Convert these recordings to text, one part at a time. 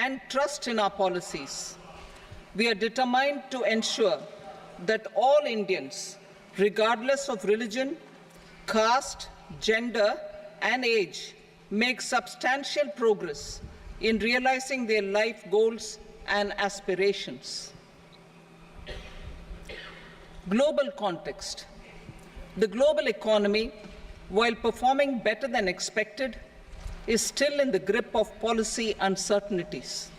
and trust in our policies. We are determined to ensure that all Indians, regardless of religion, caste, gender, and age, make substantial progress in realizing their life goals and aspirations. Global context. The global economy, while performing better than expected, is still in the grip of policy uncertainties.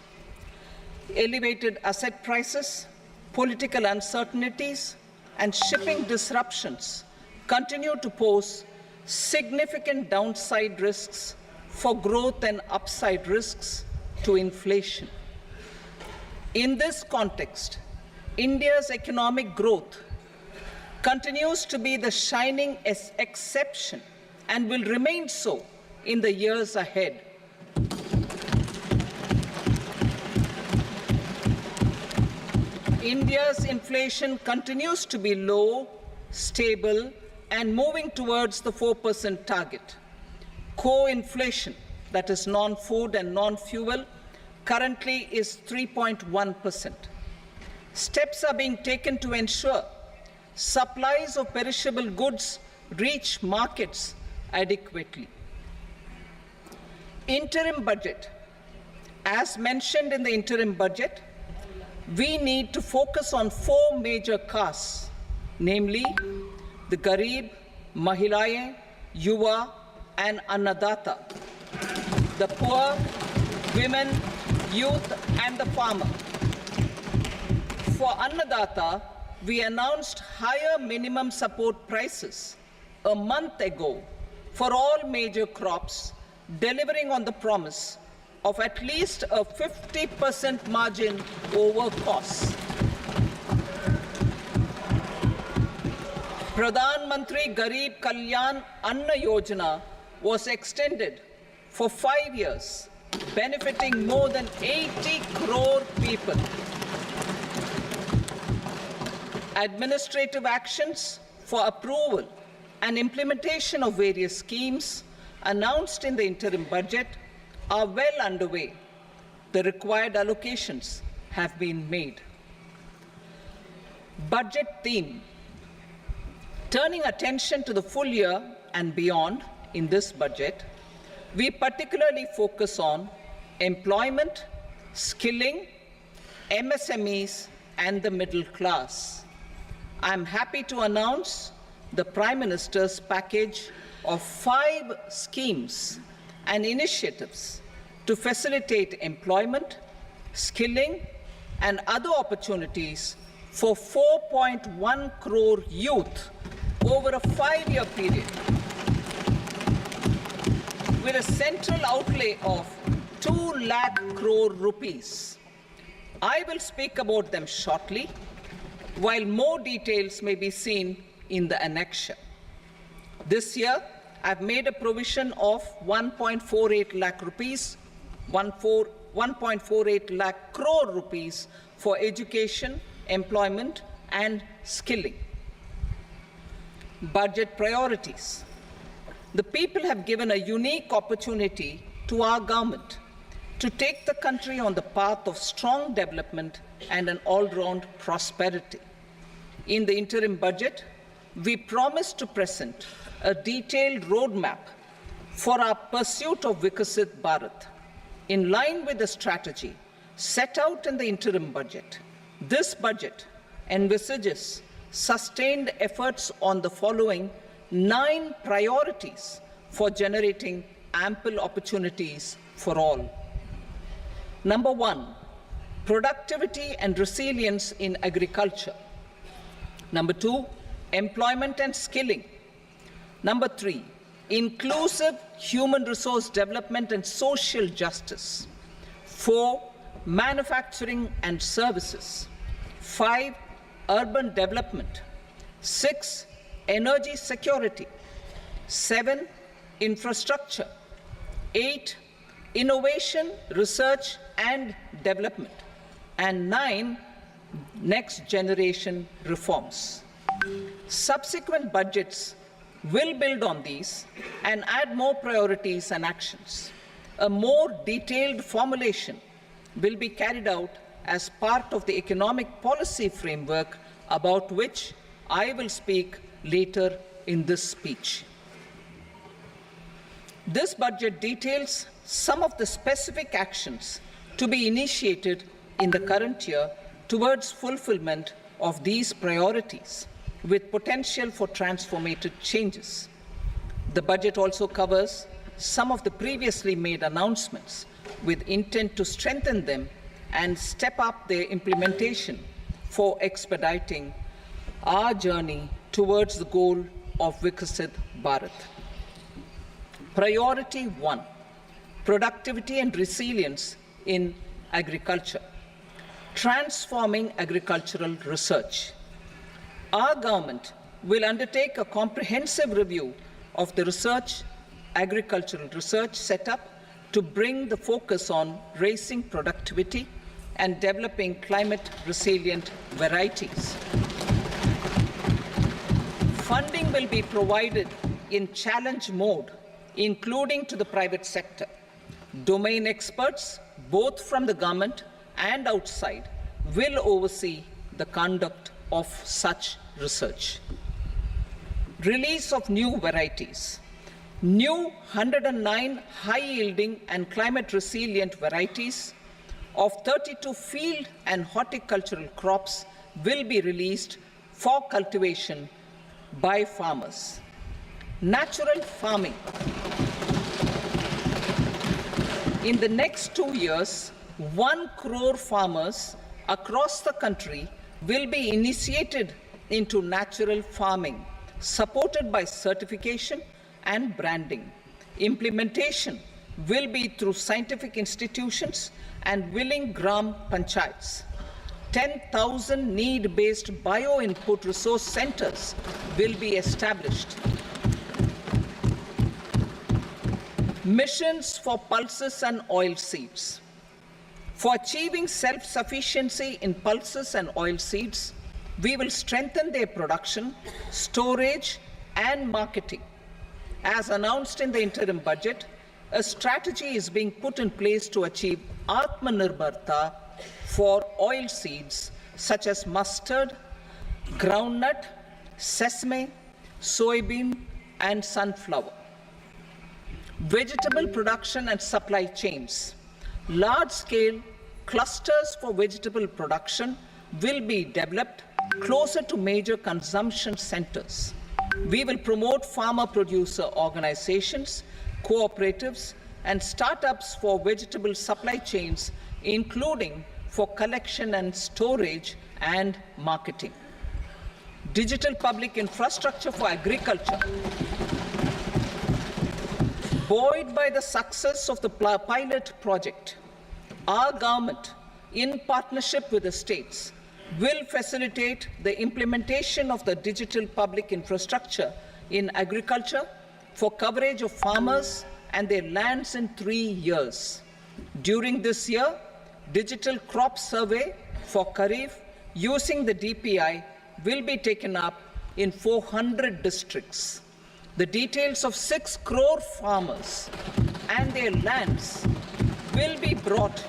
Elevated asset prices, political uncertainties, and shipping disruptions continue to pose significant downside risks for growth and upside risks to inflation. In this context, India's economic growth continues to be the shining exception and will remain so in the years ahead. India's inflation continues to be low, stable, and moving towards the 4% target. Core inflation, that is non-food and non-fuel, currently is 3.1%. Steps are being taken to ensure supplies of perishable goods reach markets adequately. Interim budget. As mentioned in the interim budget, we need to focus on 4 major castes, namely the Garib, Mahilaye, Yuva, and Annadata, the poor, women, youth, and the farmer. For Annadata, we announced higher minimum support prices a month ago for all major crops, delivering on the promise of at least a 50% margin over costs. Pradhan Mantri Garib Kalyan Anna Yojana was extended for 5 years, benefiting more than 80 crore people. Administrative actions for approval and implementation of various schemes announced in the interim budget are well underway. The required allocations have been made. Budget theme. Turning attention to the full year and beyond in this budget, we particularly focus on employment, skilling, MSMEs, and the middle class. I am happy to announce the Prime Minister's package of 5 schemes and initiatives to facilitate employment, skilling, and other opportunities for 4.1 crore youth over a 5-year period, with a central outlay of 2 lakh crore rupees. I will speak about them shortly, while more details may be seen in the annexure. This year, I've made a provision of 1.48 lakh rupees, 1.48 lakh crore rupees for education, employment, and skilling. Budget priorities. The people have given a unique opportunity to our government to take the country on the path of strong development and an all-round prosperity. In the interim budget, we promise to present a detailed roadmap for our pursuit of Vikasit Bharat. In line with the strategy set out in the interim budget, this budget envisages sustained efforts on the following 9 priorities for generating ample opportunities for all. Number 1, productivity and resilience in agriculture. Number 2, employment and skilling. Number 3, inclusive human resource development and social justice. 4, manufacturing and services. 5, urban development. 6, energy security. 7, infrastructure. 8, innovation, research and development. And 9, next generation reforms. Subsequent budgets will build on these and add more priorities and actions. A more detailed formulation will be carried out as part of the economic policy framework about which I will speak later in this speech. This budget details some of the specific actions to be initiated in the current year towards fulfillment of these priorities, with potential for transformative changes. The budget also covers some of the previously made announcements with intent to strengthen them and step up their implementation for expediting our journey towards the goal of Viksit Bharat. Priority 1, productivity and resilience in agriculture. Transforming agricultural research. Our government will undertake a comprehensive review of the agricultural research setup to bring the focus on raising productivity and developing climate-resilient varieties. Funding will be provided in challenge mode, including to the private sector. Domain experts, both from the government and outside, will oversee the conduct of such research. Release of new varieties. New 109 high-yielding and climate-resilient varieties of 32 field and horticultural crops will be released for cultivation by farmers. Natural farming. In the next 2 years, 1 crore farmers across the country will be initiated into natural farming, supported by certification and branding. Implementation will be through scientific institutions and willing gram panchayats. 10,000 need-based bio-input resource centers will be established. Missions for pulses and oil seeds. For achieving self-sufficiency in pulses and oil seeds, we will strengthen their production, storage, and marketing. As announced in the interim budget, a strategy is being put in place to achieve Atmanirbharta for oil seeds such as mustard, groundnut, sesame, soybean, and sunflower. Vegetable production and supply chains. Large-scale clusters for vegetable production will be developed closer to major consumption centers. We will promote farmer-producer organizations, cooperatives, and startups for vegetable supply chains, including for collection and storage and marketing. Digital public infrastructure for agriculture. Buoyed by the success of the pilot project, our government, in partnership with the states, will facilitate the implementation of the digital public infrastructure in agriculture for coverage of farmers and their lands in 3 years. During this year, digital crop survey for Kharif using the DPI will be taken up in 400 districts. The details of 6 crore farmers and their lands will be brought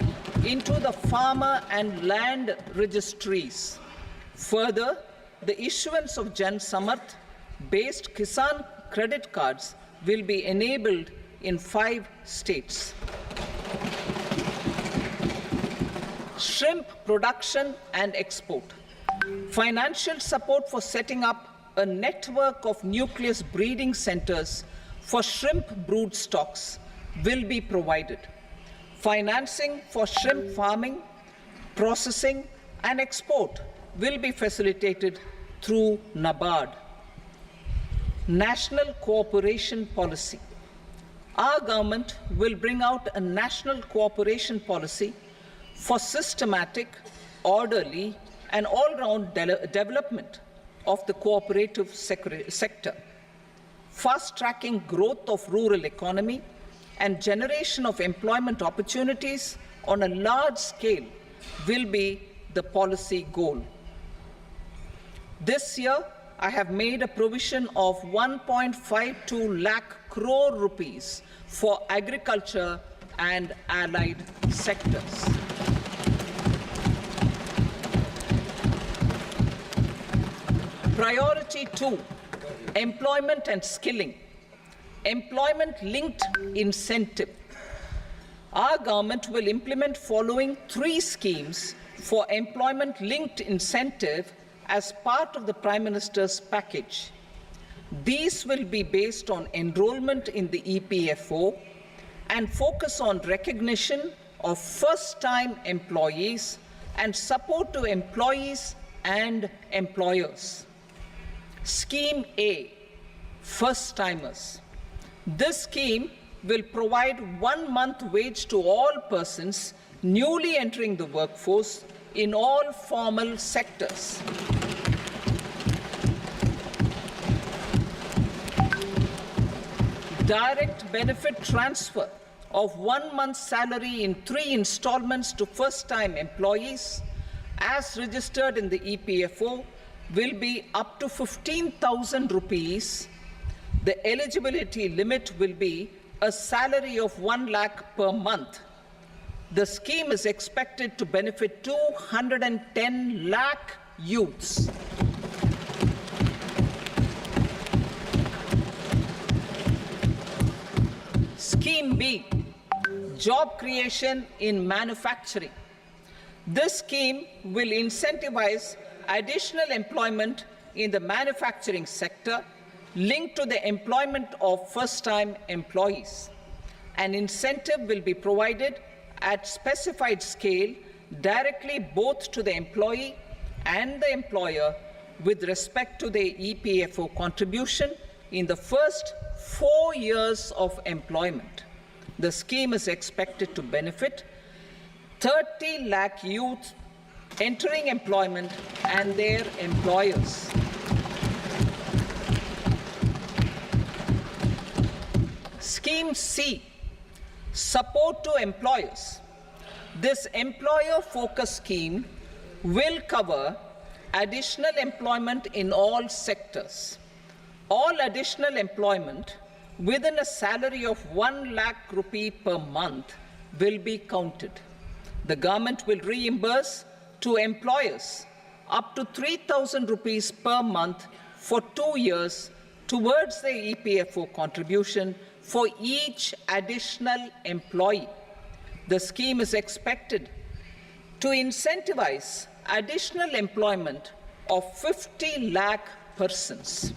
into the farmer and land registries. Further, the issuance of Jan Samarth based Kisan credit cards will be enabled in 5 states. Shrimp production and export. Financial support for setting up a network of nucleus breeding centers for shrimp brood stocks will be provided. Financing for shrimp farming, processing, and export will be facilitated through NABARD. National cooperation policy. Our government will bring out a national cooperation policy for systematic, orderly, and all-round development of the cooperative sector, fast-tracking growth of rural economy and generation of employment opportunities on a large scale will be the policy goal. This year, I have made a provision of 1.52 lakh crore rupees for agriculture and allied sectors. Priority 2, employment and skilling. Employment-linked incentive. Our government will implement following 3 schemes for employment-linked incentive as part of the Prime Minister's package. These will be based on enrollment in the EPFO and focus on recognition of first-time employees and support to employees and employers. Scheme A, first-timers. This scheme will provide 1 month wage to all persons newly entering the workforce in all formal sectors. Direct benefit transfer of 1 month's salary in 3 installments to first-time employees as registered in the EPFO will be up to 15,000 rupees. The eligibility limit will be a salary of 1 lakh per month. The scheme is expected to benefit 210 lakh youths. Scheme B, job creation in manufacturing. This scheme will incentivize additional employment in the manufacturing sector linked to the employment of first-time employees. An incentive will be provided at specified scale directly both to the employee and the employer with respect to the EPFO contribution in the first 4 years of employment. The scheme is expected to benefit 30 lakh youth entering employment and their employers. Scheme C, support to employers. This employer-focused scheme will cover additional employment in all sectors. All additional employment within a salary of 1 lakh rupee per month will be counted. The government will reimburse to employers up to 3,000 rupees per month for 2 years towards the EPFO contribution for each additional employee. The scheme is expected to incentivize additional employment of 50 lakh persons.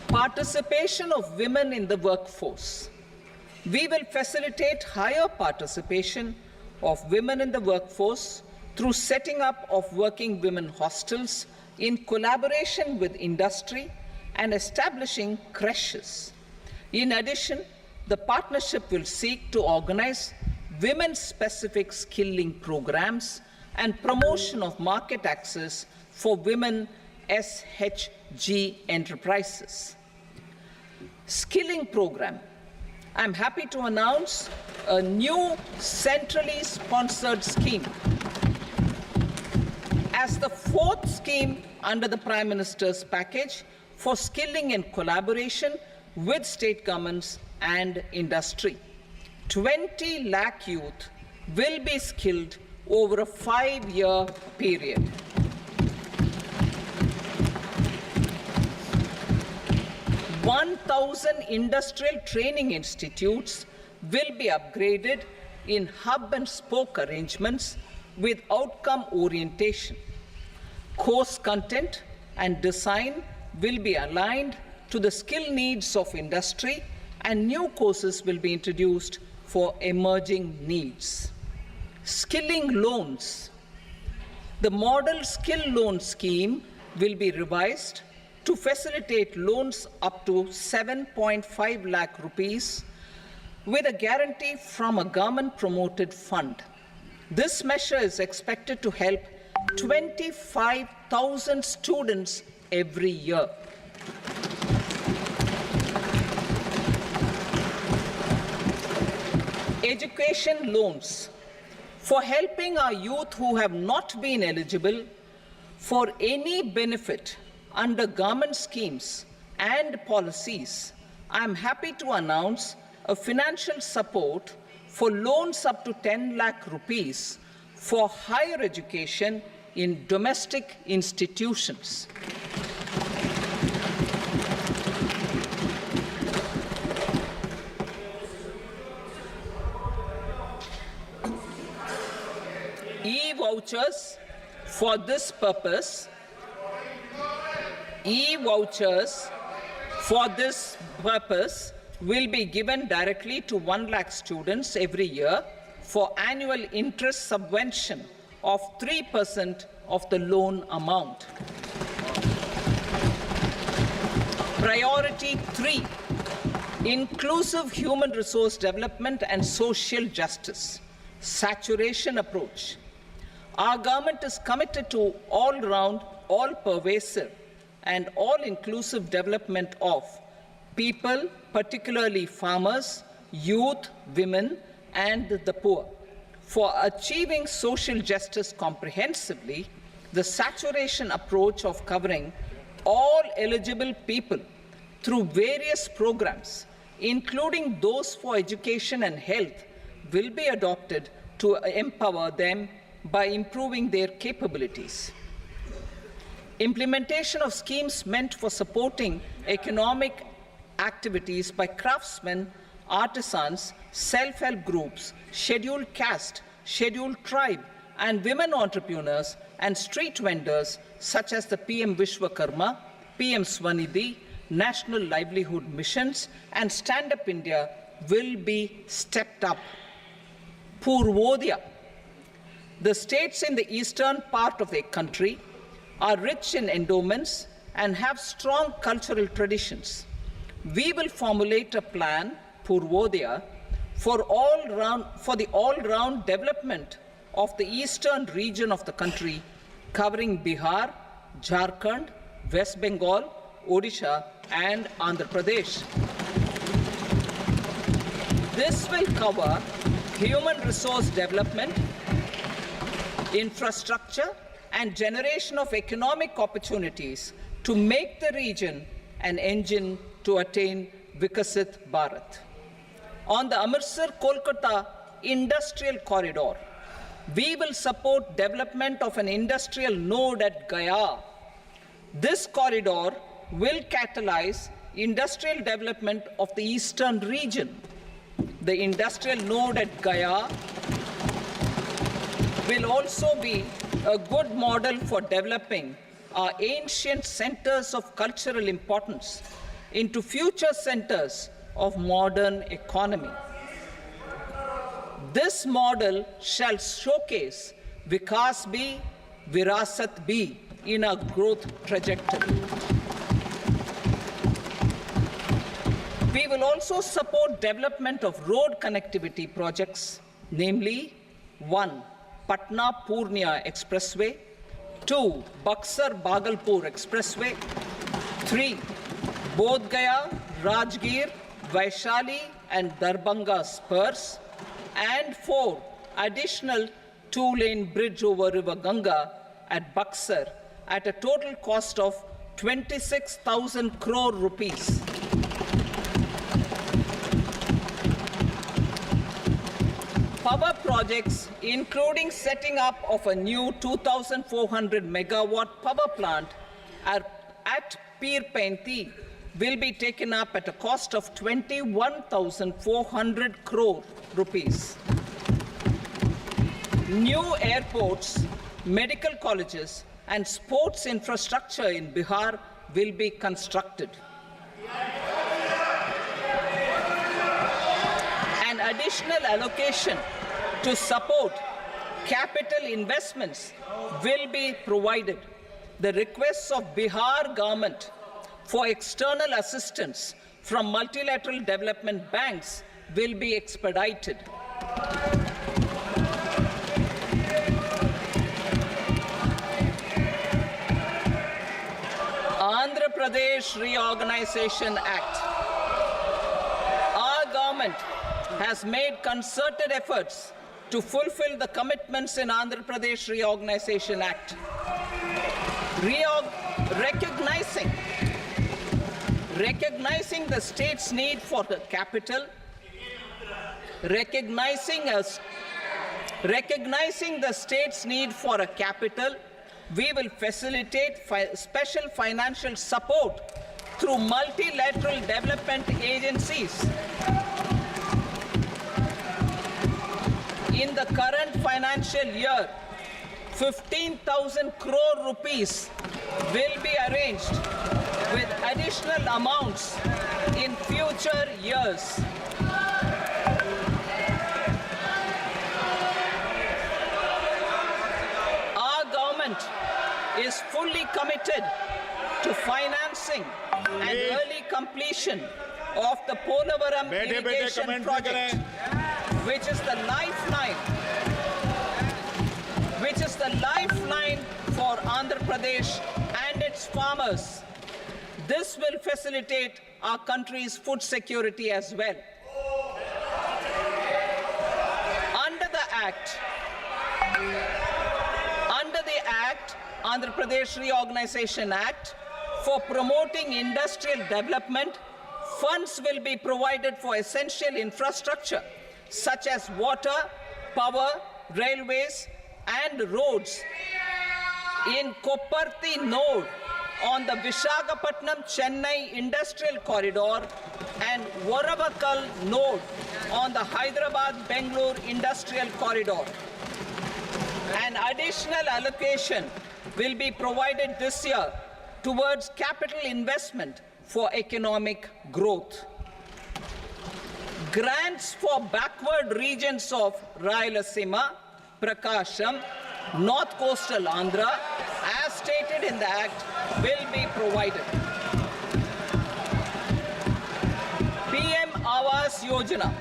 Participation of women in the workforce. We will facilitate higher participation of women in the workforce through setting up of working women hostels in collaboration with industry and establishing creches. In addition, the partnership will seek to organize women-specific skilling programs and promotion of market access for women SHG enterprises. Skilling program. I'm happy to announce a new centrally sponsored scheme as the 4th scheme under the Prime Minister's package for skilling in collaboration with state governments and industry. 20 lakh youth will be skilled over a 5-year period. (1,000 industrial training institutes will be upgraded in hub and spoke arrangements with outcome orientation. Course content and design will be aligned to the skill needs of industry, and new courses will be introduced for emerging needs. Skilling loans. The model skill loan scheme will be revised to facilitate loans up to 7.5 lakh rupees with a guarantee from a government-promoted fund. This measure is expected to help 25,000 students every year. Education loans. For helping our youth who have not been eligible for any benefit under government schemes and policies, I am happy to announce a financial support for loans up to 10 lakh rupees for higher education in domestic institutions. E-vouchers for this purpose will be given directly to 1 lakh students every year for annual interest subvention of 3% of the loan amount. Priority 3, inclusive human resource development and social justice, saturation approach. Our government is committed to all-round, all-pervasive and all-inclusive development of people, particularly farmers, youth, women, and the poor. For achieving social justice comprehensively, the saturation approach of covering all eligible people through various programs, including those for education and health, will be adopted to empower them by improving their capabilities. Implementation of schemes meant for supporting economic activities by craftsmen, artisans, self-help groups, scheduled caste, scheduled tribe, and women entrepreneurs and street vendors such as the PM Vishwakarma, PM Swanidhi, National Livelihood Missions, and Stand Up India will be stepped up. Purvodaya. The states in the eastern part of the country are rich in endowments and have strong cultural traditions. We will formulate a plan, Purvodaya, for the all-round development of the eastern region of the country, covering Bihar, Jharkhand, West Bengal, Odisha, and Andhra Pradesh. This will cover human resource development, infrastructure, and generation of economic opportunities to make the region an engine to attain Vikasit Bharat. On the Amritsar-Kolkata industrial corridor, we will support development of an industrial node at Gaya. This corridor will catalyze industrial development of the eastern region. The industrial node at Gaya will also be a good model for developing our ancient centers of cultural importance into future centers of modern economy. This model shall showcase Vikas B, Virasat B in our growth trajectory. We will also support development of road connectivity projects, namely 1. Patna-Purnia Expressway, 2. Buxar-Bhagalpur Expressway, 3. Bodh Gaya, Rajgir, Vaishali and Darbhanga spurs, and 4. Additional 2-lane bridge over River Ganga at Buxar at a total cost of 26,000 crore rupees. Power projects, including setting up of a new 2,400 megawatt power plant at Pir Painti, will be taken up at a cost of 21,400 crore rupees. New airports, medical colleges, and sports infrastructure in Bihar will be constructed. An additional allocation to support capital investments will be provided. The requests of Bihar government for external assistance from multilateral development banks will be expedited. Andhra Pradesh Reorganization Act. Our government has made concerted efforts to fulfill the commitments in Andhra Pradesh Reorganization Act. Recognizing the state's need for the capital, recognizing a Recognizing the state's need for a capital, we will facilitate special financial support through multilateral development agencies. In the current financial year, 15,000 crore rupees will be arranged with additional amounts in future years. Our government is fully committed to financing and early completion of the Polavaram irrigation project, which is the lifeline for Andhra Pradesh and its farmers. This will facilitate our country's food security as well. Under the Act, Andhra Pradesh Reorganization Act, for promoting industrial development, funds will be provided for essential infrastructure such as water, power, railways, and roads in Kopparthi node on the Visakhapatnam-Chennai Industrial Corridor and Varavakal node on the Hyderabad-Bengaluru Industrial Corridor. An additional allocation will be provided this year towards capital investment for economic growth. Grants for backward regions of Rayalaseema, Prakasham, North Coastal Andhra, as stated in the Act, will be provided. PM Awas Yojana.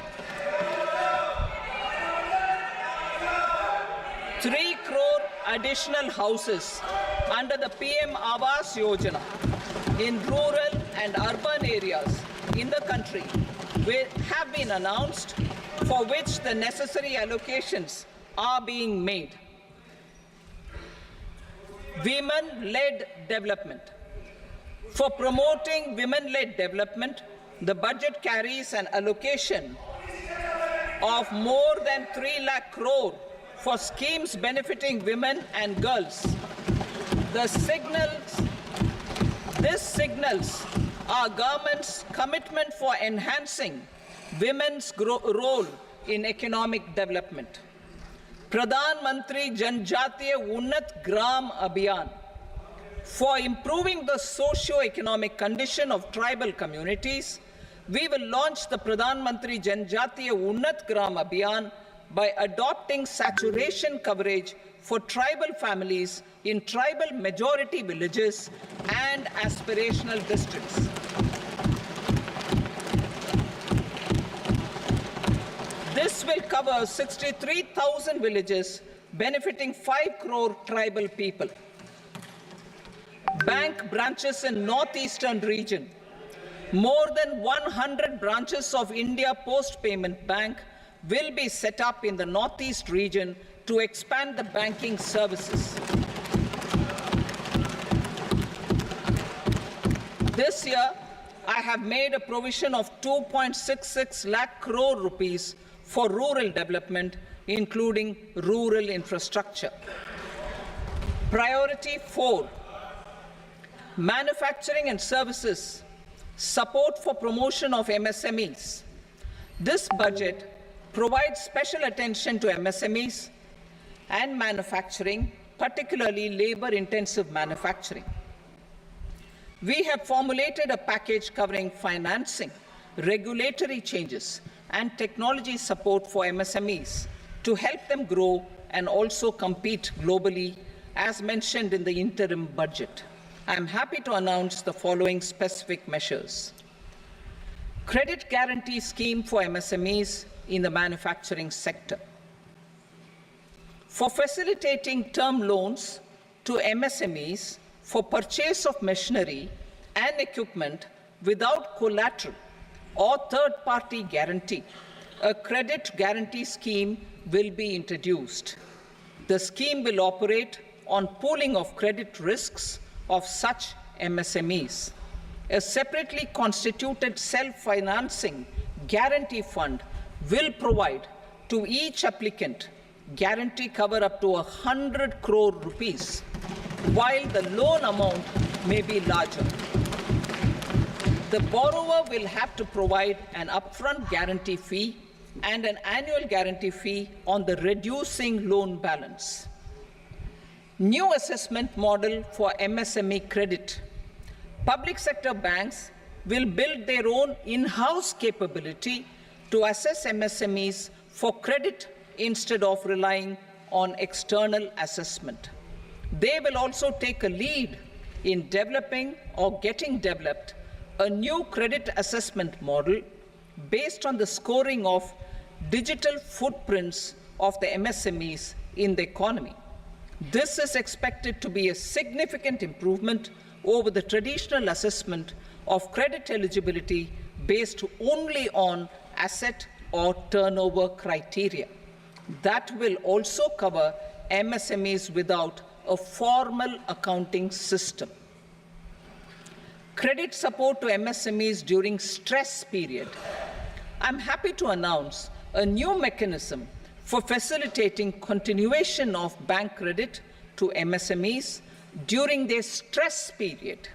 3 crore additional houses under the PM Awas Yojana in rural and urban areas in the country have been announced, for which the necessary allocations are being made. Women-led development. For promoting women-led development, the budget carries an allocation of more than 3 lakh crore for schemes benefiting women and girls. This signals our government's commitment for enhancing women's role in economic development. Pradhan Mantri Janjatiya Unnat Gram Abhiyan. For improving the socio-economic condition of tribal communities, we will launch the Pradhan Mantri Janjatiya Unnat Gram Abhiyan by adopting saturation coverage for tribal families in tribal majority villages and aspirational districts. This will cover 63,000 villages, benefiting 5 crore tribal people. Bank branches in northeastern region. More than 100 branches of India Post Payment Bank will be set up in the northeast region to expand the banking services. This year, I have made a provision of 2.66 lakh crore rupees for rural development, including rural infrastructure. Priority 4, manufacturing and services, support for promotion of MSMEs. This budget provides special attention to MSMEs and manufacturing, particularly labor-intensive manufacturing. We have formulated a package covering financing, regulatory changes, and technology support for MSMEs to help them grow and also compete globally, as mentioned in the interim budget. I am happy to announce the following specific measures. Credit guarantee scheme for MSMEs in the manufacturing sector. For facilitating term loans to MSMEs for purchase of machinery and equipment without collateral or third-party guarantee, a credit guarantee scheme will be introduced. The scheme will operate on pooling of credit risks of such MSMEs. A separately constituted self-financing guarantee fund will provide to each applicant guarantee cover up to 100 crore rupees, while the loan amount may be larger. The borrower will have to provide an upfront guarantee fee and an annual guarantee fee on the reducing loan balance. New assessment model for MSME credit. Public sector banks will build their own in-house capability to assess MSMEs for credit instead of relying on external assessment. They will also take a lead in developing or getting developed a new credit assessment model based on the scoring of digital footprints of the MSMEs in the economy. This is expected to be a significant improvement over the traditional assessment of credit eligibility based only on asset or turnover criteria. That will also cover MSMEs without a formal accounting system. Credit support to MSMEs during stress period. I'm happy to announce a new mechanism for facilitating continuation of bank credit to MSMEs during their stress period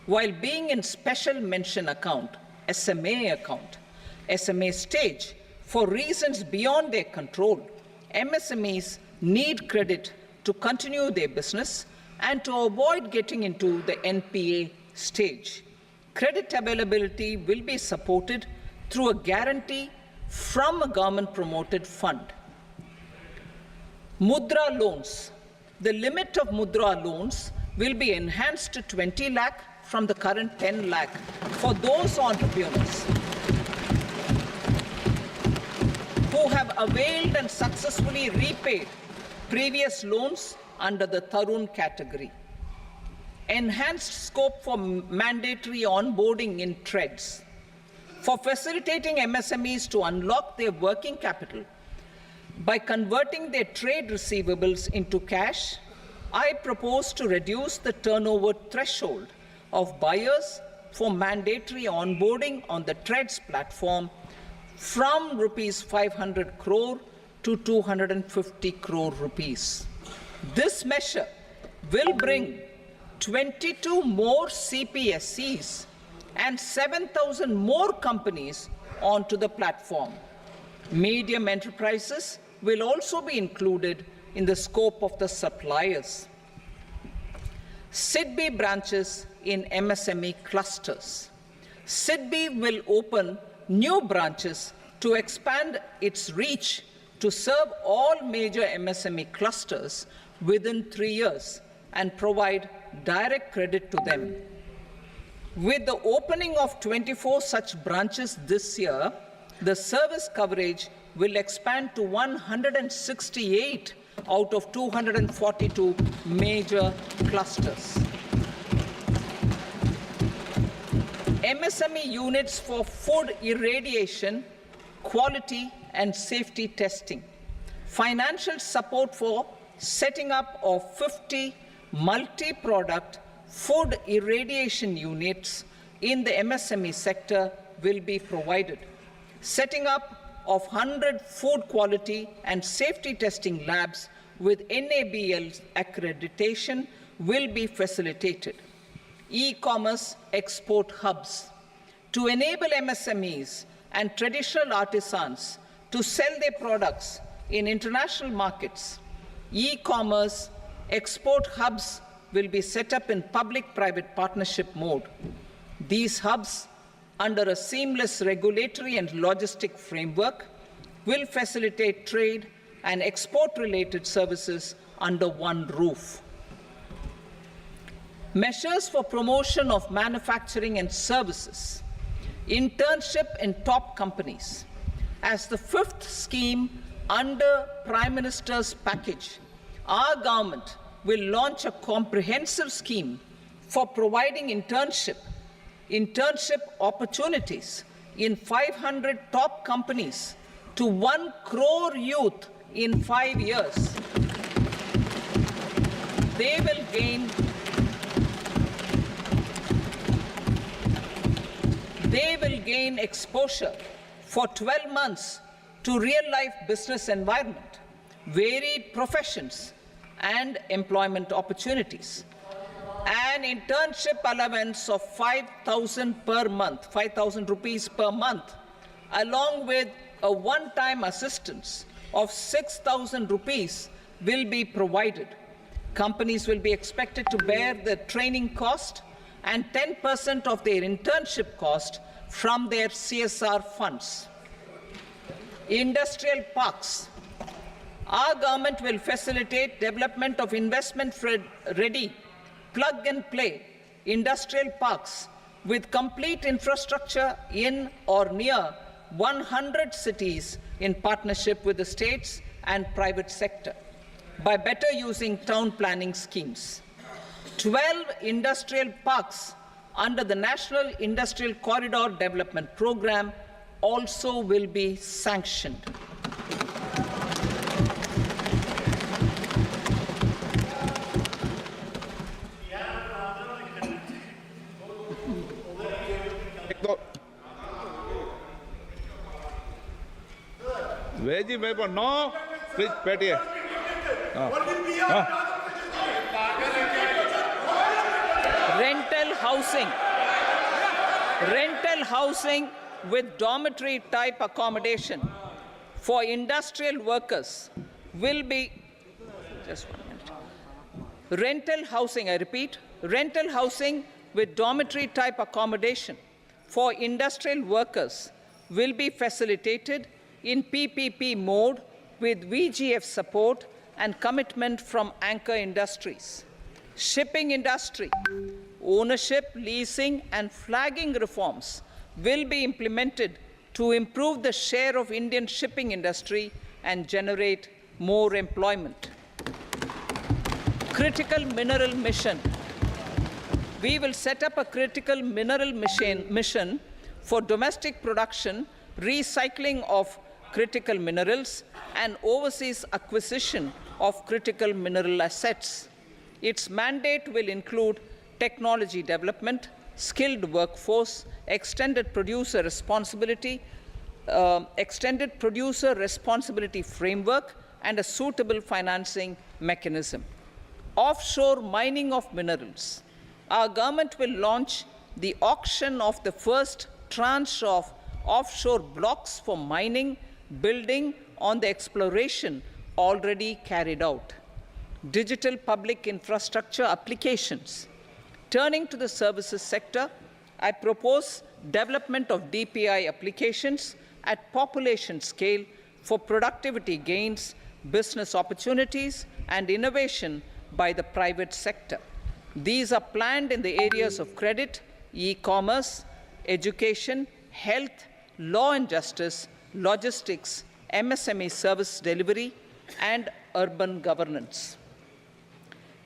while being in special mention account, SMA stage, for reasons beyond their control. MSMEs need credit to continue their business and to avoid getting into the NPA stage. Credit availability will be supported through a guarantee from a government-promoted fund. Mudra loans. The limit of Mudra loans will be enhanced to 20 lakh from the current 10 lakh for those entrepreneurs who have availed and successfully repaid previous loans under the Tarun category. Enhanced scope for mandatory onboarding in TREDS. For facilitating MSMEs to unlock their working capital by converting their trade receivables into cash, I propose to reduce the turnover threshold of buyers for mandatory onboarding on the TREDS platform from rupees 500 crore to 250 crore rupees. This measure will bring 22 more CPSCs and 7,000 more companies onto the platform. Medium enterprises will also be included in the scope of the suppliers. SIDBI branches in MSME clusters. SIDBI will open new branches to expand its reach to serve all major MSME clusters within 3 years and provide direct credit to them. With the opening of 24 such branches this year, the service coverage will expand to 168 out of 242 major clusters. MSME units for food irradiation, quality and safety testing. Financial support for setting up of 50 multi-product food irradiation units in the MSME sector will be provided. Setting up of 100 food quality and safety testing labs with NABL accreditation will be facilitated. E-commerce export hubs. To enable MSMEs and traditional artisans to sell their products in international markets, e-commerce export hubs will be set up in public-private partnership mode. These hubs, under a seamless regulatory and logistic framework, will facilitate trade and export-related services under one roof. Measures for promotion of manufacturing and services. Internship in top companies. As the fifth scheme under Prime Minister's package, our government will launch a comprehensive scheme for providing internship opportunities in 500 top companies to 1 crore youth in 5 years. They will gain exposure for 12 months to real-life business environment, varied professions and employment opportunities. An internship allowance of 5,000 per month, 5,000 rupees per month, along with a one-time assistance of 6,000 rupees will be provided. Companies will be expected to bear the training cost and 10% of their internship cost from their CSR funds. Industrial parks. Our government will facilitate development of investment-ready, plug-and-play industrial parks with complete infrastructure in or near 100 cities in partnership with the states and private sector by better using town planning schemes. 12 industrial parks under the National Industrial Corridor Development Program also will be sanctioned. No, please, Petier. Rental housing with dormitory type accommodation for industrial workers will be, just 1 minute. Rental housing, I repeat, rental housing with dormitory type accommodation for industrial workers will be facilitated in PPP mode with VGF support and commitment from anchor industries. Shipping industry, ownership, leasing and flagging reforms will be implemented to improve the share of Indian shipping industry and generate more employment. Critical mineral mission. We will set up a critical mineral mission for domestic production, recycling of critical minerals, and overseas acquisition of critical mineral assets. Its mandate will include technology development, skilled workforce, extended producer responsibility framework, and a suitable financing mechanism. Offshore mining of minerals. Our government will launch the auction of the first tranche of offshore blocks for mining, building on the exploration already carried out. Digital public infrastructure applications. Turning to the services sector, I propose development of DPI applications at population scale for productivity gains, business opportunities, and innovation by the private sector. These are planned in the areas of credit, e-commerce, education, health, law and justice, logistics, MSME service delivery, and urban governance.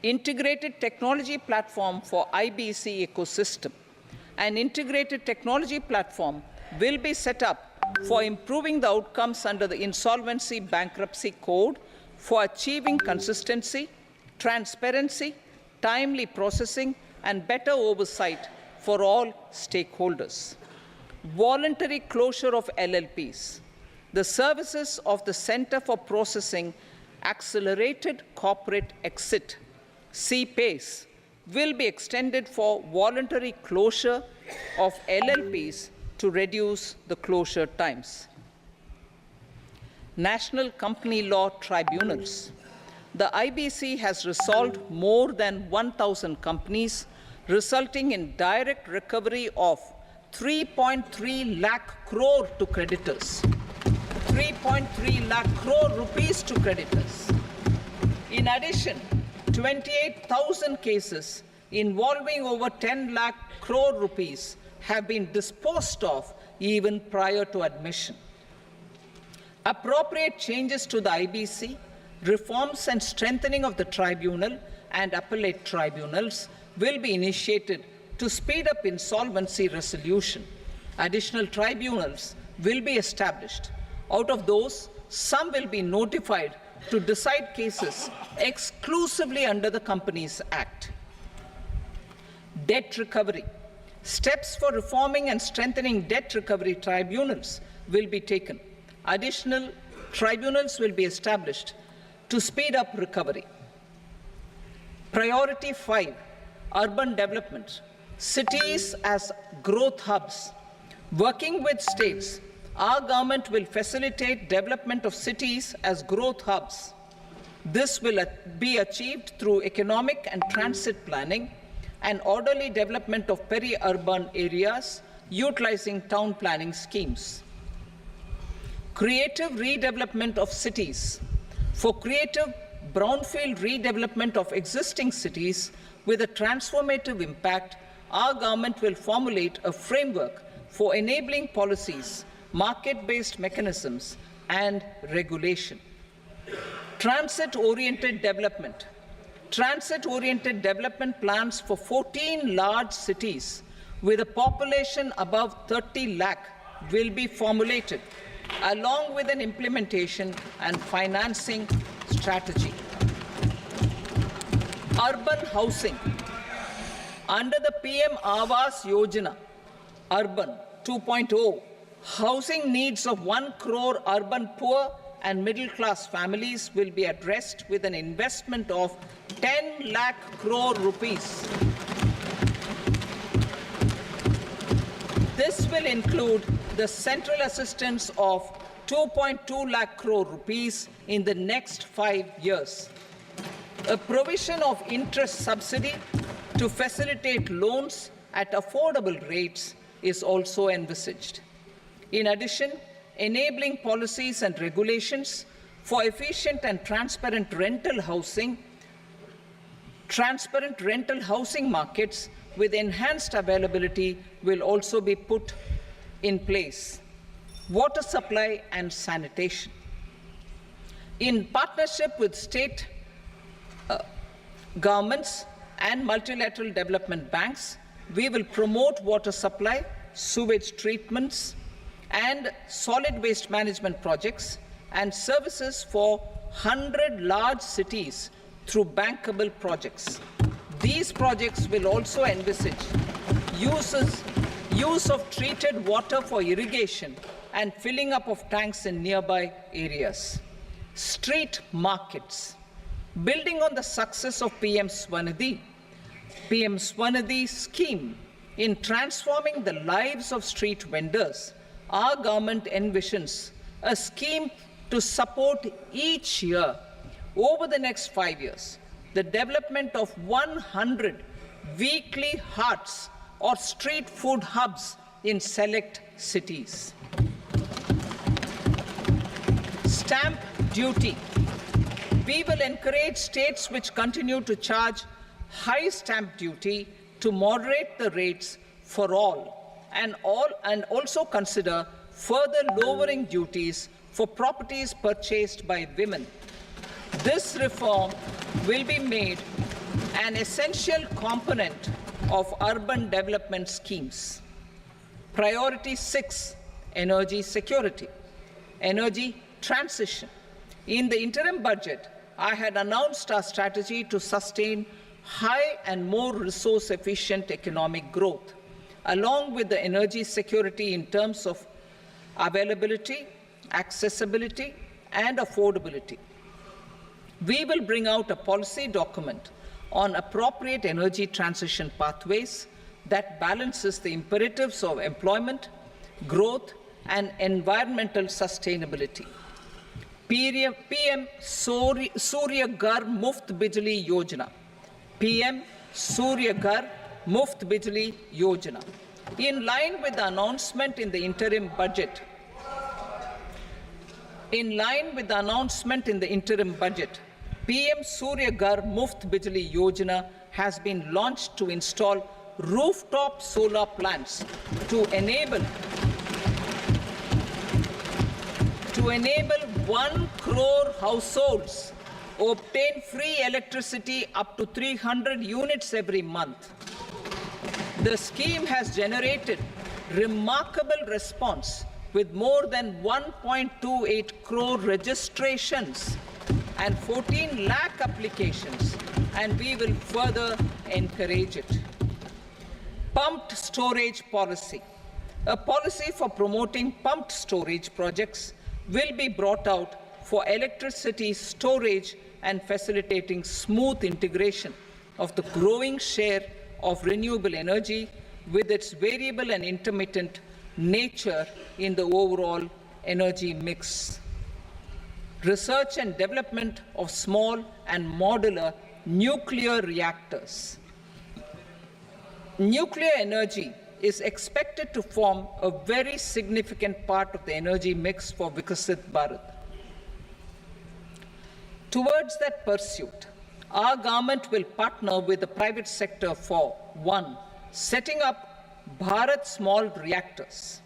Integrated technology platform for IBC ecosystem. An integrated technology platform will be set up for improving the outcomes under the Insolvency Bankruptcy Code for achieving consistency, transparency, timely processing, and better oversight for all stakeholders. Voluntary closure of LLPs. The services of the Center for Processing Accelerated Corporate Exit, CPACE, will be extended for voluntary closure of LLPs to reduce the closure times. National Company Law Tribunals. The IBC has resolved more than 1,000 companies, resulting in direct recovery of 3.3 lakh crore to creditors. 3.3 lakh crore rupees to creditors. In addition, 28,000 cases involving over 10 lakh crore rupees have been disposed of even prior to admission. Appropriate changes to the IBC, reforms and strengthening of the tribunal and appellate tribunals will be initiated to speed up insolvency resolution. Additional tribunals will be established. Out of those, some will be notified to decide cases exclusively under the Companies Act. Debt recovery. Steps for reforming and strengthening debt recovery tribunals will be taken. Additional tribunals will be established to speed up recovery. Priority 5, urban development. Cities as growth hubs. Working with states, our government will facilitate development of cities as growth hubs. This will be achieved through economic and transit planning and orderly development of peri-urban areas utilizing town planning schemes. Creative redevelopment of cities. For creative brownfield redevelopment of existing cities with a transformative impact, our government will formulate a framework for enabling policies, market-based mechanisms, and regulation. Transit-oriented development. Transit-oriented development plans for 14 large cities with a population above 30 lakh will be formulated, along with an implementation and financing strategy. Urban housing. Under the PM Awas Yojana, Urban 2.0, housing needs of 1 crore urban poor and middle-class families will be addressed with an investment of 10 lakh crore rupees. This will include the central assistance of 2.2 lakh crore rupees in the next 5 years. A provision of interest subsidy to facilitate loans at affordable rates is also envisaged. In addition, enabling policies and regulations for efficient and transparent rental housing markets with enhanced availability will also be put in place. Water supply and sanitation. In partnership with state governments and multilateral development banks, we will promote water supply, sewage treatments, and solid waste management projects and services for 100 large cities through bankable projects. These projects will also envisage use of treated water for irrigation and filling up of tanks in nearby areas. Street markets. Building on the success of PM Swanidhi scheme in transforming the lives of street vendors, our government envisions a scheme to support each year over the next 5 years the development of 100 weekly hearts or street food hubs in select cities. Stamp duty. We will encourage states which continue to charge high stamp duty to moderate the rates for all and also consider further lowering duties for properties purchased by women. This reform will be made an essential component of urban development schemes. Priority 6, energy security, energy transition. In the interim budget, I had announced our strategy to sustain high and more resource-efficient economic growth, along with the energy security in terms of availability, accessibility, and affordability. We will bring out a policy document on appropriate energy transition pathways that balances the imperatives of employment, growth, and environmental sustainability. PM Surya Ghar Muft Bijli Yojana. PM Surya Ghar Muft Bijli Yojana. In line with the announcement in the interim budget, PM Surya Ghar Muft Bijli Yojana has been launched to install rooftop solar plants to enable 1 crore households obtain free electricity up to 300 units every month. The scheme has generated remarkable response with more than 1.28 crore registrations and 14 lakh applications, and we will further encourage it. Pumped storage policy. A policy for promoting pumped storage projects will be brought out for electricity storage and facilitating smooth integration of the growing share of renewable energy with its variable and intermittent nature in the overall energy mix. Research and development of small and modular nuclear reactors. Nuclear energy is expected to form a very significant part of the energy mix for Viksit Bharat. Towards that pursuit, our government will partner with the private sector for 1. Setting up Bharat Small Reactors,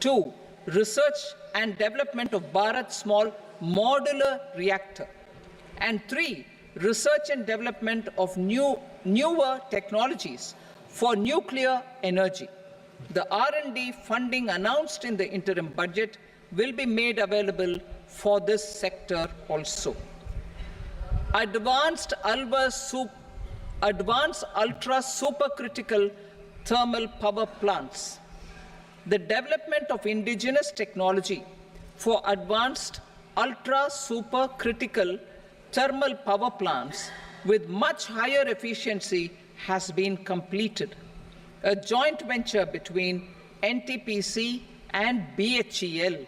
2. Research and development of Bharat Small Modular Reactor, and 3. Research and development of newer technologies for nuclear energy. The R&D funding announced in the interim budget will be made available for this sector also. Advanced ultra supercritical thermal power plants. The development of indigenous technology for advanced ultra supercritical thermal power plants with much higher efficiency has been completed. A joint venture between NTPC and BHEL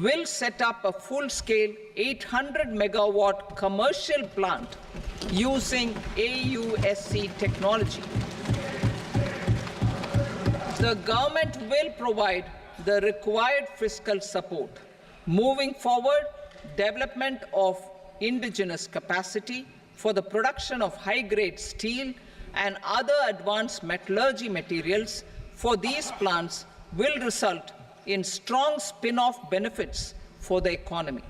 will set up a full-scale 800 megawatt commercial plant using AUSC technology. The government will provide the required fiscal support. Moving forward, development of indigenous capacity for the production of high-grade steel and other advanced metallurgy materials for these plants will result in strong spin-off benefits for the economy.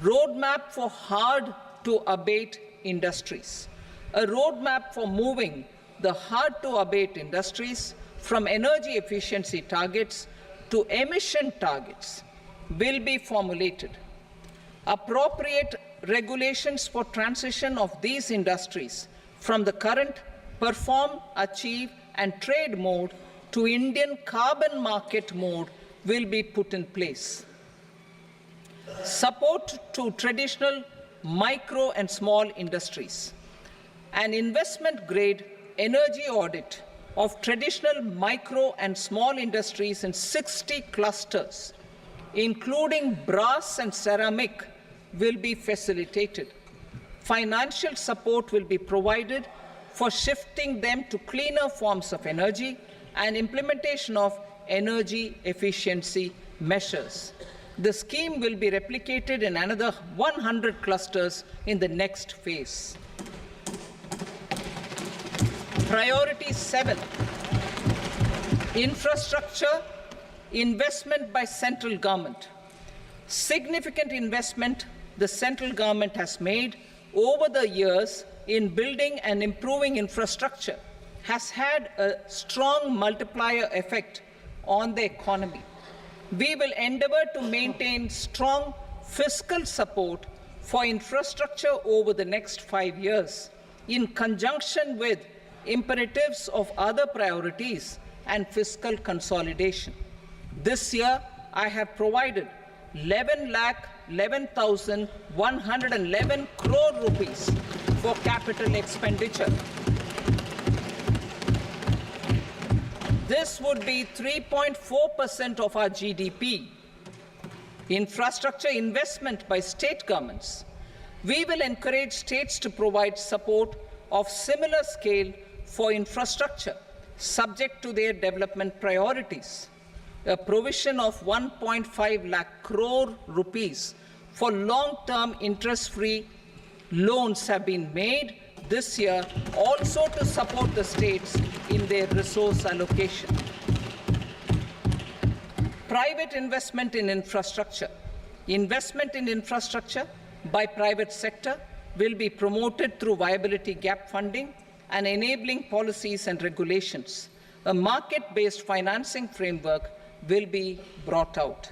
Roadmap for hard-to-abate industries. A roadmap for moving the hard-to-abate industries from energy efficiency targets to emission targets will be formulated. Appropriate regulations for transition of these industries from the current perform, achieve, and trade mode to Indian carbon market mode will be put in place. Support to traditional micro and small industries. An investment-grade energy audit of traditional micro and small industries in 60 clusters, including brass and ceramic, will be facilitated. Financial support will be provided for shifting them to cleaner forms of energy and implementation of energy efficiency measures. The scheme will be replicated in another 100 clusters in the next phase. Priority 7, infrastructure investment by central government. Significant investment the central government has made over the years in building and improving infrastructure has had a strong multiplier effect on the economy. We will endeavor to maintain strong fiscal support for infrastructure over the next 5 years in conjunction with imperatives of other priorities and fiscal consolidation. This year, I have provided 11,11,111 crore rupees for capital expenditure. This would be 3.4% of our GDP. Infrastructure investment by state governments. We will encourage states to provide support of similar scale for infrastructure, subject to their development priorities. A provision of 1.5 lakh crore rupees for long-term interest-free loans have been made this year also to support the states in their resource allocation. Private investment in infrastructure. Investment in infrastructure by private sector will be promoted through viability gap funding and enabling policies and regulations. A market-based financing framework will be brought out.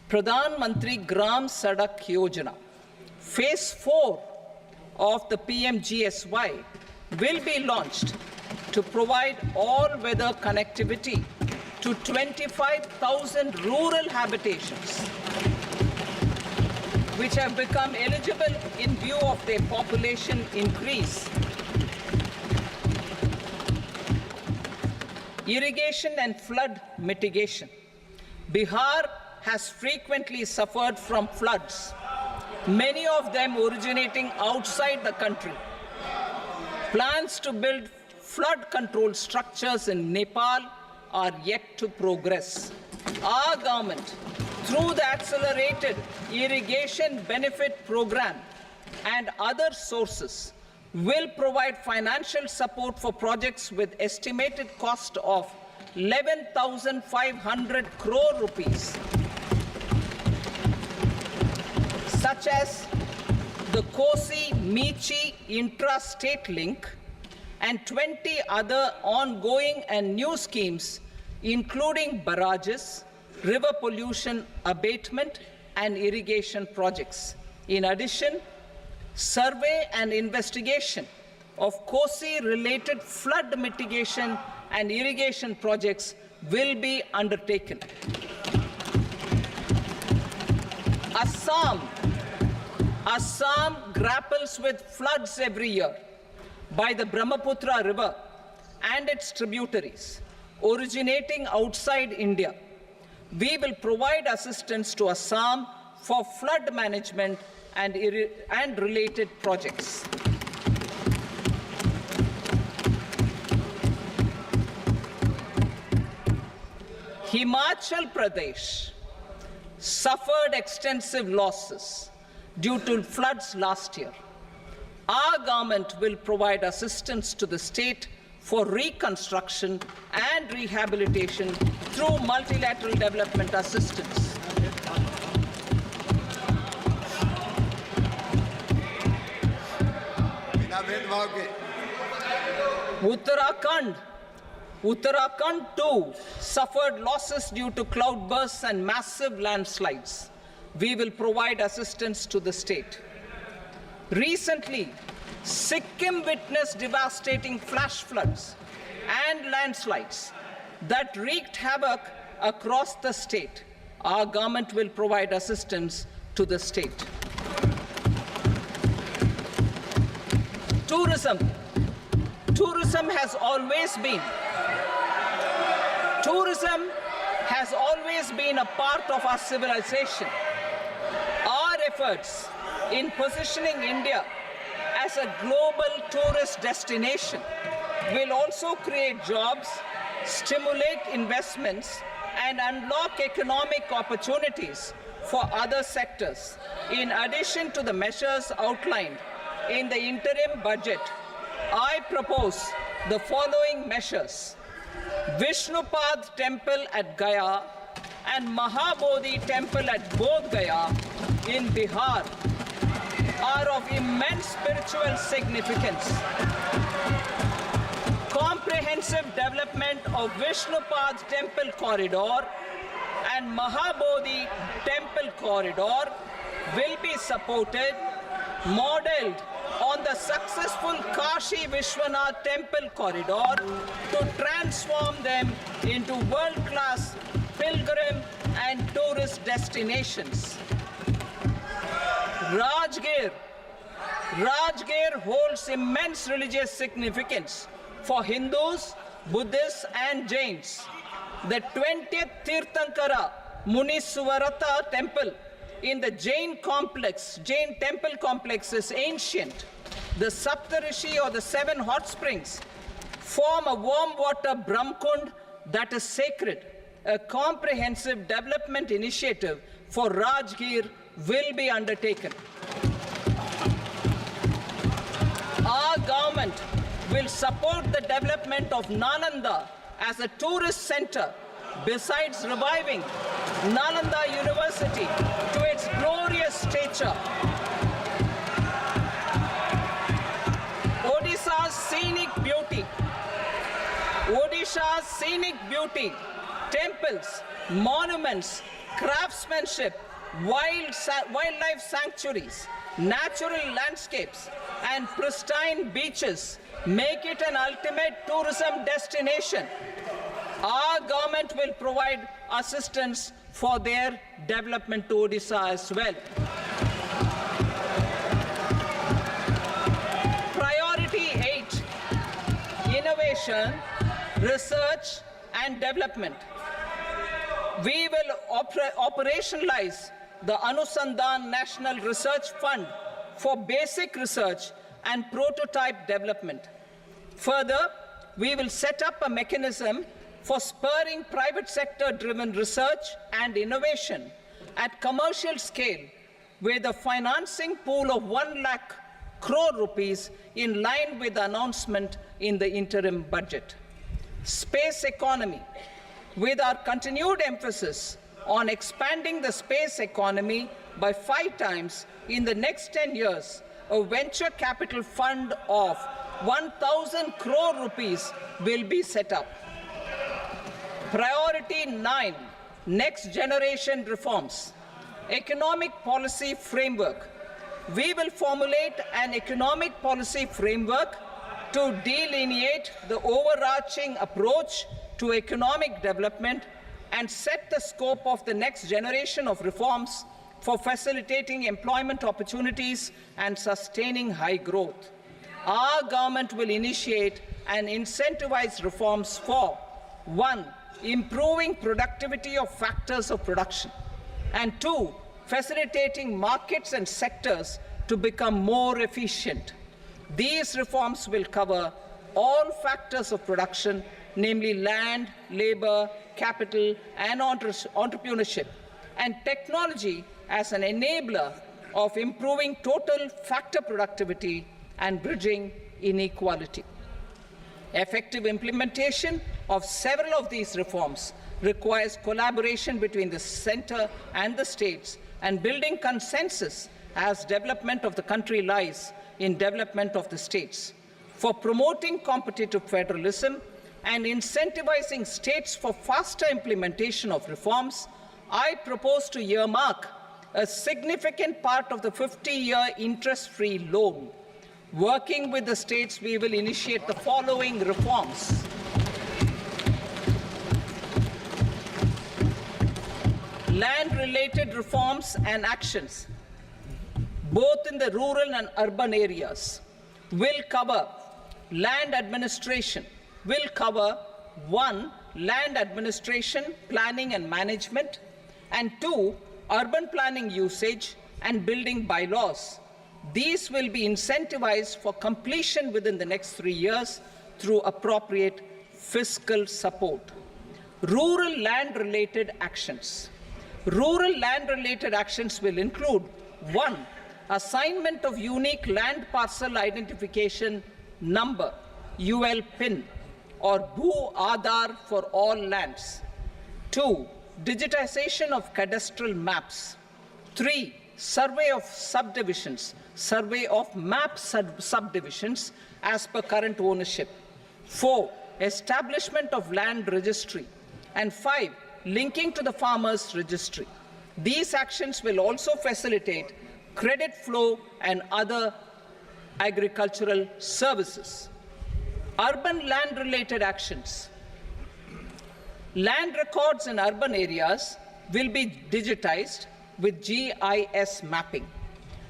Pradhan Mantri Gram Sadak Yojana, Phase 4 of the PMGSY will be launched to provide all-weather connectivity to 25,000 rural habitations. which have become eligible in view of their population increase. Irrigation and flood mitigation. Bihar has frequently suffered from floods, many of them originating outside the country. Plans to build flood control structures in Nepal are yet to progress. Our government, through the Accelerated Irrigation Benefit Program and other sources, will provide financial support for projects with estimated cost of 11,500 crore rupees, such as the Kosi-Michi intra-state link and 20 other ongoing and new schemes, including barrages, river pollution abatement, and irrigation projects. In addition, survey and investigation of Kosi-related flood mitigation and irrigation projects will be undertaken. Assam grapples with floods every year by the Brahmaputra River and its tributaries originating outside India. We will provide assistance to Assam for flood management and related projects. Himachal Pradesh suffered extensive losses due to floods last year. Our government will provide assistance to the state for reconstruction and rehabilitation through multilateral development assistance. Uttarakhand too suffered losses due to cloudbursts and massive landslides. We will provide assistance to the state. Recently, Sikkim witnessed devastating flash floods and landslides that wreaked havoc across the state. Our government will provide assistance to the state. Tourism has always been a part of our civilization. Our efforts in positioning India as a global tourist destination will also create jobs, stimulate investments, and unlock economic opportunities for other sectors. In addition to the measures outlined in the interim budget, I propose the following measures. Vishnupad Temple at Gaya and Mahabodhi Temple at Bodh Gaya in Bihar are of immense spiritual significance. Comprehensive development of Vishnupad Temple Corridor and Mahabodhi Temple Corridor will be supported, modeled on the successful Kashi Vishwanath Temple Corridor to transform them into world-class pilgrim and tourist destinations. Rajgir holds immense religious significance for Hindus, Buddhists, and Jains. The 20th Tirthankara Muniswarata temple in the Jain temple complex is ancient. The Saptarishi, or the 7 hot springs, form a warm water Brahmkund that is sacred. A comprehensive development initiative for Rajgir will be undertaken. Our government will support the development of Nalanda as a tourist center, besides reviving Nalanda University to its glorious stature. Odisha's scenic beauty, temples, monuments, craftsmanship, wildlife sanctuaries, natural landscapes, and pristine beaches make it an ultimate tourism destination. Our government will provide assistance for their development to Odisha as well. innovation, research and development. We will operationalize the Anusandhan National Research Fund for basic research and prototype development. Further, we will set up a mechanism for spurring private sector-driven research and innovation at commercial scale with a financing pool of 1 lakh crore rupees in line with the announcement in the interim budget. Space economy. With our continued emphasis on expanding the space economy by 5 times in the next 10 years, a venture capital fund of 1,000 crore rupees will be set up. Priority 9, next generation reforms. Economic policy framework. We will formulate an economic policy framework to delineate the overarching approach to economic development and set the scope of the next generation of reforms for facilitating employment opportunities and sustaining high growth. Our government will initiate and incentivize reforms for 1. Improving productivity of factors of production, and 2. Facilitating markets and sectors to become more efficient. These reforms will cover all factors of production, namely land, labor, capital, and entrepreneurship, and technology as an enabler of improving total factor productivity and bridging inequality. Effective implementation of several of these reforms requires collaboration between the center and the states and building consensus as development of the country lies in development of the states. For promoting competitive federalism and incentivizing states for faster implementation of reforms, I propose to earmark a significant part of the 50-year interest-free loan. Working with the states, we will initiate the following reforms. Land-related reforms and actions, both in the rural and urban areas, will cover land administration, will cover 1. Land administration, planning and management, and 2. Urban planning usage and building bylaws. These will be incentivized for completion within the next 3 years through appropriate fiscal support. Rural land-related actions. Rural land-related actions will include 1. Assignment of unique land parcel identification number, UL PIN, or Bhu Aadhaar for all lands. 2. Digitization of cadastral maps. 3. Survey of subdivisions, survey of map subdivisions as per current ownership. 4. Establishment of land registry. And 5. Linking to the farmers registry. These actions will also facilitate credit flow and other agricultural services. Urban land-related actions. Land records in urban areas will be digitized with GIS mapping.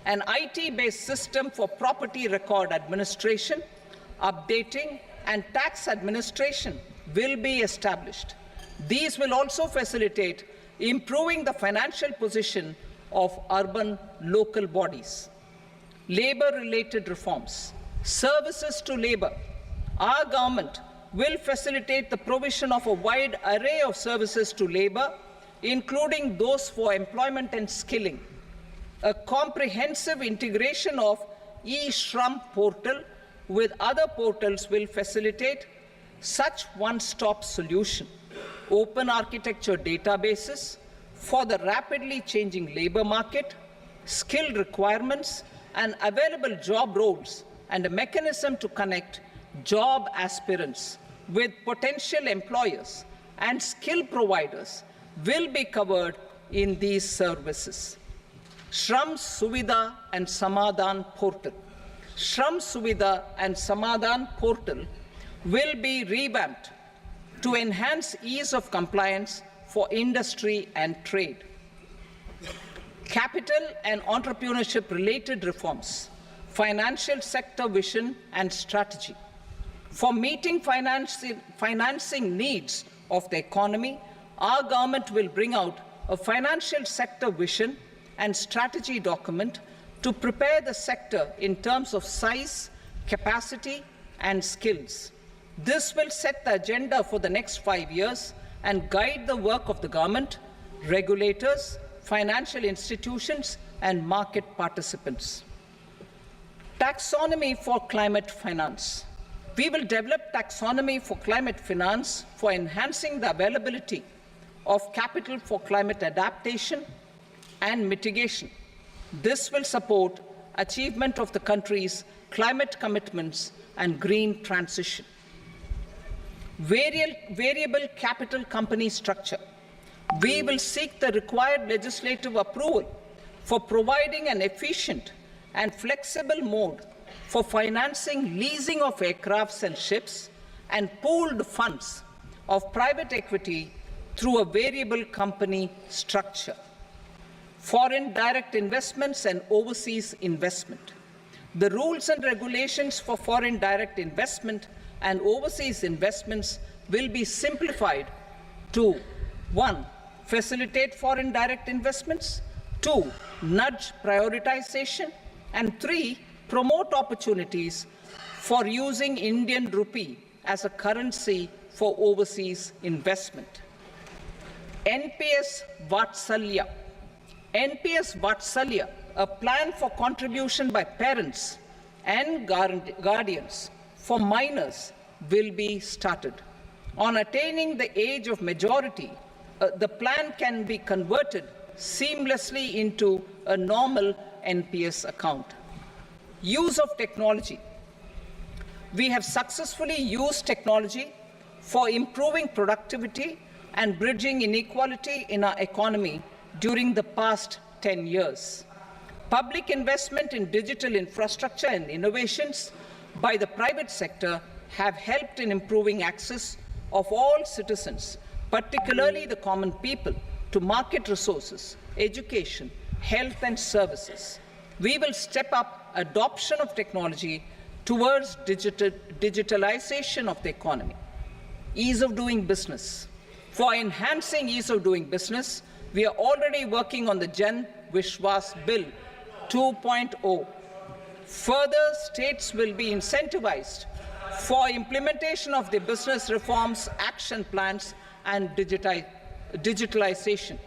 An IT-based system for property record administration, updating, and tax administration will be established. These will also facilitate improving the financial position of urban local bodies. Labor-related reforms. Services to labor. Our government will facilitate the provision of a wide array of services to labor, including those for employment and skilling. A comprehensive integration of e-Shram portal with other portals will facilitate such one-stop solution. Open architecture databases for the rapidly changing labor market, skill requirements, and available job roles, and a mechanism to connect job aspirants with potential employers and skill providers will be covered in these services. Shram Suvidha and Samadhan portal. Shram Suvidha and Samadhan portal will be revamped to enhance ease of compliance for industry and trade. Capital and entrepreneurship related reforms, financial sector vision and strategy. For meeting financing needs of the economy, our government will bring out a financial sector vision and strategy document to prepare the sector in terms of size, capacity, and skills. This will set the agenda for the next 5 years and guide the work of the government, regulators, financial institutions, and market participants. Taxonomy for climate finance. We will develop taxonomy for climate finance for enhancing the availability of capital for climate adaptation and mitigation. This will support achievement of the country's climate commitments and green transition. Variable capital company structure. We will seek the required legislative approval for providing an efficient and flexible mode for financing leasing of aircrafts and ships and pooled funds of private equity through a variable company structure. Foreign direct investments and overseas investment. The rules and regulations for foreign direct investment and overseas investments will be simplified to 1. Facilitate foreign direct investments, 2. Nudge prioritization, and 3. Promote opportunities for using Indian rupee as a currency for overseas investment. NPS Vatsalya. NPS Vatsalya, a plan for contribution by parents and guardians for minors, will be started. On attaining the age of majority, the plan can be converted seamlessly into a normal NPS account. Use of technology. We have successfully used technology for improving productivity and bridging inequality in our economy during the past 10 years. Public investment in digital infrastructure and innovations by the private sector have helped in improving access of all citizens, particularly the common people, to market resources, education, health and services. We will step up adoption of technology towards digitalization of the economy. Ease of doing business. For enhancing ease of doing business, we are already working on the Jan Vishwas Bill 2.0. Further, states will be incentivized for implementation of the business reforms, action plans, and digitalization.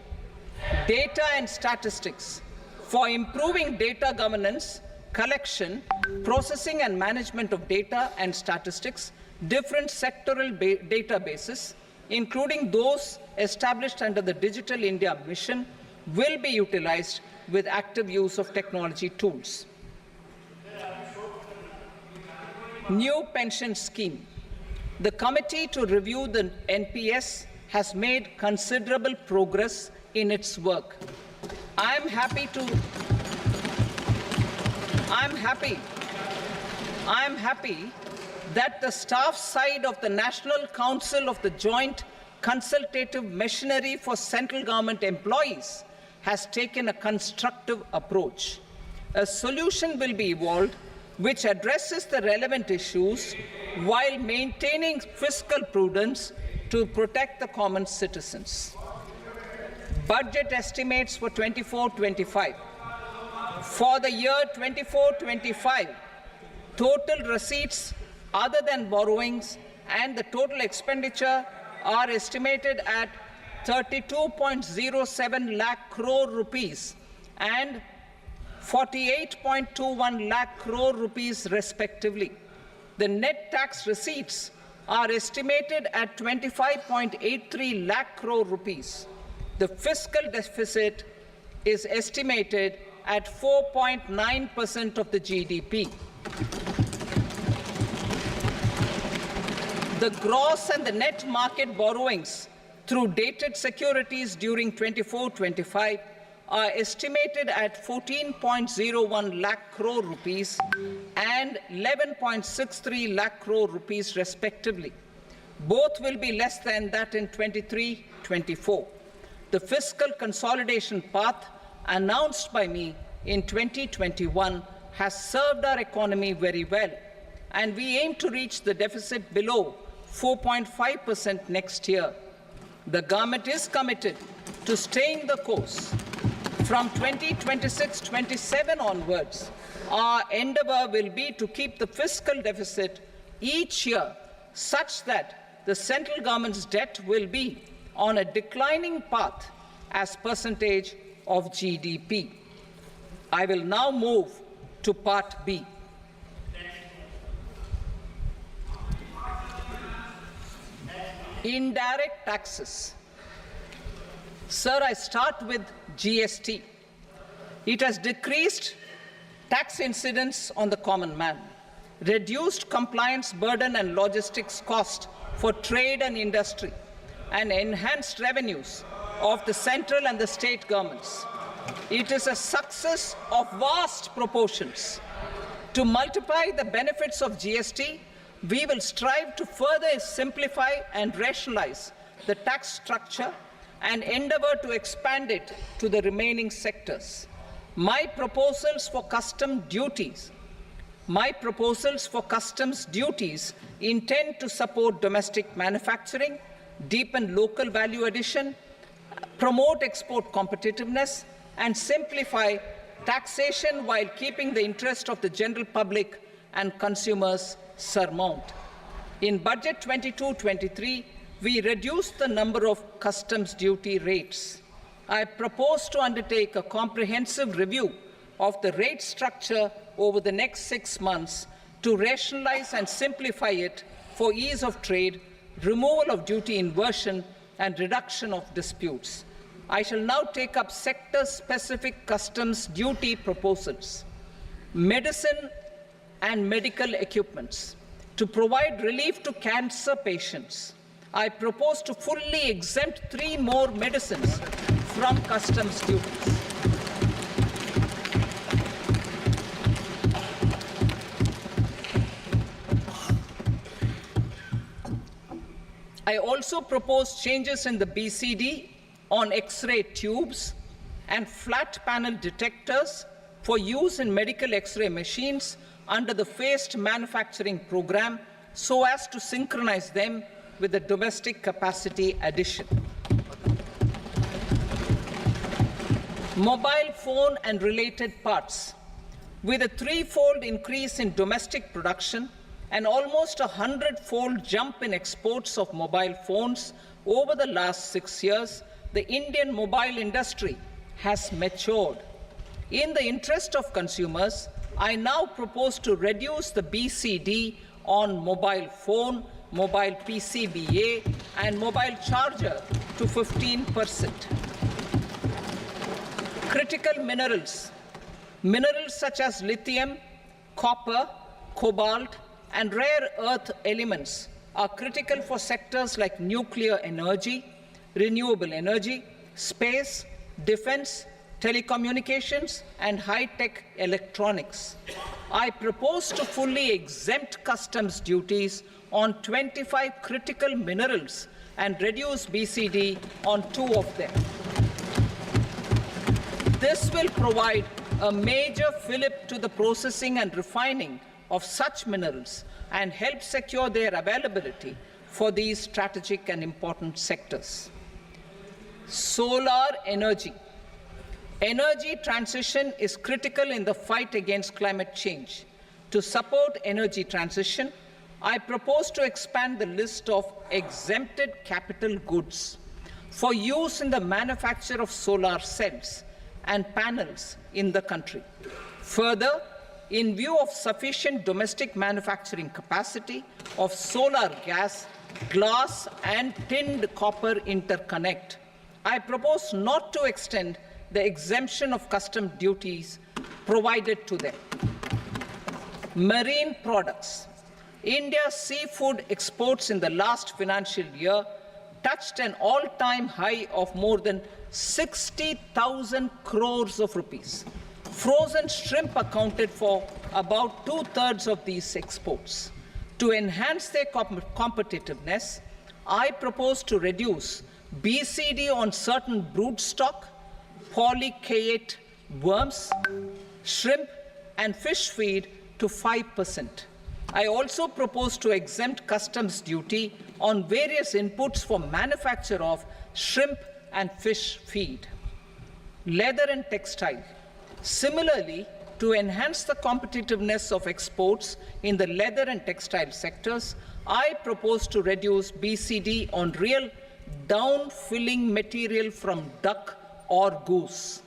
Data and statistics. For improving data governance, collection, processing and management of data and statistics, different sectoral databases, including those established under the Digital India Mission, will be utilized with active use of technology tools. New pension scheme. The committee to review the NPS has made considerable progress in its work. I'm happy that the staff side of the National Council of the Joint Consultative Machinery for Central Government Employees has taken a constructive approach. A solution will be evolved which addresses the relevant issues while maintaining fiscal prudence to protect the common citizens. Budget estimates for 24-25. For the year 24-25, total receipts other than borrowings and the total expenditure are estimated at 32.07 lakh crore rupees and 48.21 lakh crore rupees respectively. The net tax receipts are estimated at 25.83 lakh crore rupees. The fiscal deficit is estimated at 4.9% of the GDP. The gross and the net market borrowings through dated securities during 24-25 are estimated at 14.01 lakh crore rupees and 11.63 lakh crore rupees respectively. Both will be less than that in 23-24. The fiscal consolidation path announced by me in 2021 has served our economy very well and we aim to reach the deficit below 4.5% next year. The government is committed to staying the course. From 2026-27 onwards, our endeavour will be to keep the fiscal deficit each year such that the central government's debt will be on a declining path as percentage of GDP. I will now move to Part B. Indirect taxes. Sir, I start with GST. It has decreased tax incidence on the common man, reduced compliance burden and logistics cost for trade and industry, and enhanced revenues of the central and the state governments. It is a success of vast proportions. To multiply the benefits of GST, we will strive to further simplify and rationalize the tax structure and endeavour to expand it to the remaining sectors. My proposals for customs duties intend to support domestic manufacturing, deepen local value addition, promote export competitiveness, and simplify taxation while keeping the interest of the general public and consumers surmount. In Budget 22-23, we reduced the number of customs duty rates. I propose to undertake a comprehensive review of the rate structure over the next 6 months to rationalize and simplify it for ease of trade, removal of duty inversion, and reduction of disputes. I shall now take up sector-specific customs duty proposals. Medicine and medical equipments. To provide relief to cancer patients, I propose to fully exempt 3 more medicines from customs duties. I also propose changes in the BCD on X-ray tubes and flat panel detectors for use in medical X-ray machines under the phased manufacturing program so as to synchronize them with the domestic capacity addition. Mobile phone and related parts. With a 3-fold increase in domestic production and almost a 100-fold jump in exports of mobile phones over the last 6 years, the Indian mobile industry has matured. In the interest of consumers, I now propose to reduce the BCD on mobile phone, mobile PCBA, and mobile charger to 15%. Critical minerals. Minerals such as lithium, copper, cobalt, and rare earth elements are critical for sectors like nuclear energy, renewable energy, space, defense, telecommunications, and high-tech electronics. I propose to fully exempt customs duties on 25 critical minerals and reduce BCD on 2 of them. This will provide a major fillip to the processing and refining of such minerals and help secure their availability for these strategic and important sectors. Solar energy. Energy transition is critical in the fight against climate change. To support energy transition, I propose to expand the list of exempted capital goods for use in the manufacture of solar cells and panels in the country. Further, in view of sufficient domestic manufacturing capacity of solar gas, glass, and tinned copper interconnect, I propose not to extend the exemption of custom duties provided to them. Marine products. India's seafood exports in the last financial year touched an all-time high of more than 60,000 crores of rupees. Frozen shrimp accounted for about 2/3 of these exports. To enhance their competitiveness, I propose to reduce BCD on certain broodstock, polychaete worms, shrimp, and fish feed to 5%. I also propose to exempt customs duty on various inputs for manufacture of shrimp and fish feed. Leather and textile. Similarly, to enhance the competitiveness of exports in the leather and textile sectors, I propose to reduce BCD on real down-filling material from duck or goose.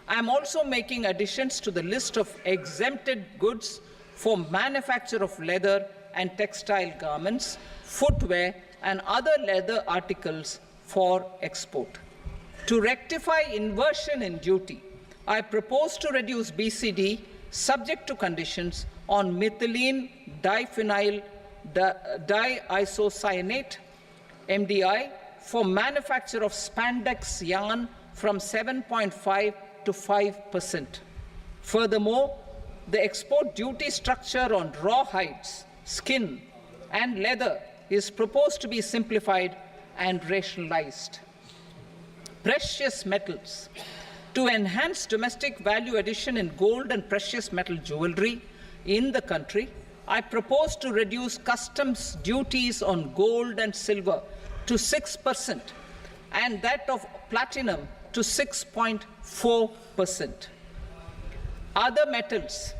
I am also making additions to the list of exempted goods for manufacture of leather and textile garments, footwear, and other leather articles for export. To rectify inversion in duty, I propose to reduce BCD subject to conditions on methylene diphenyl diisocyanate (MDI) for manufacture of spandex yarn from 7.5 to 5%. Furthermore, the export duty structure on raw hides, skin, and leather is proposed to be simplified and rationalized. Precious metals. To enhance domestic value addition in gold and precious metal jewelry in the country, I propose to reduce customs duties on gold and silver to 6% and that of platinum to 6.4%. Other metals,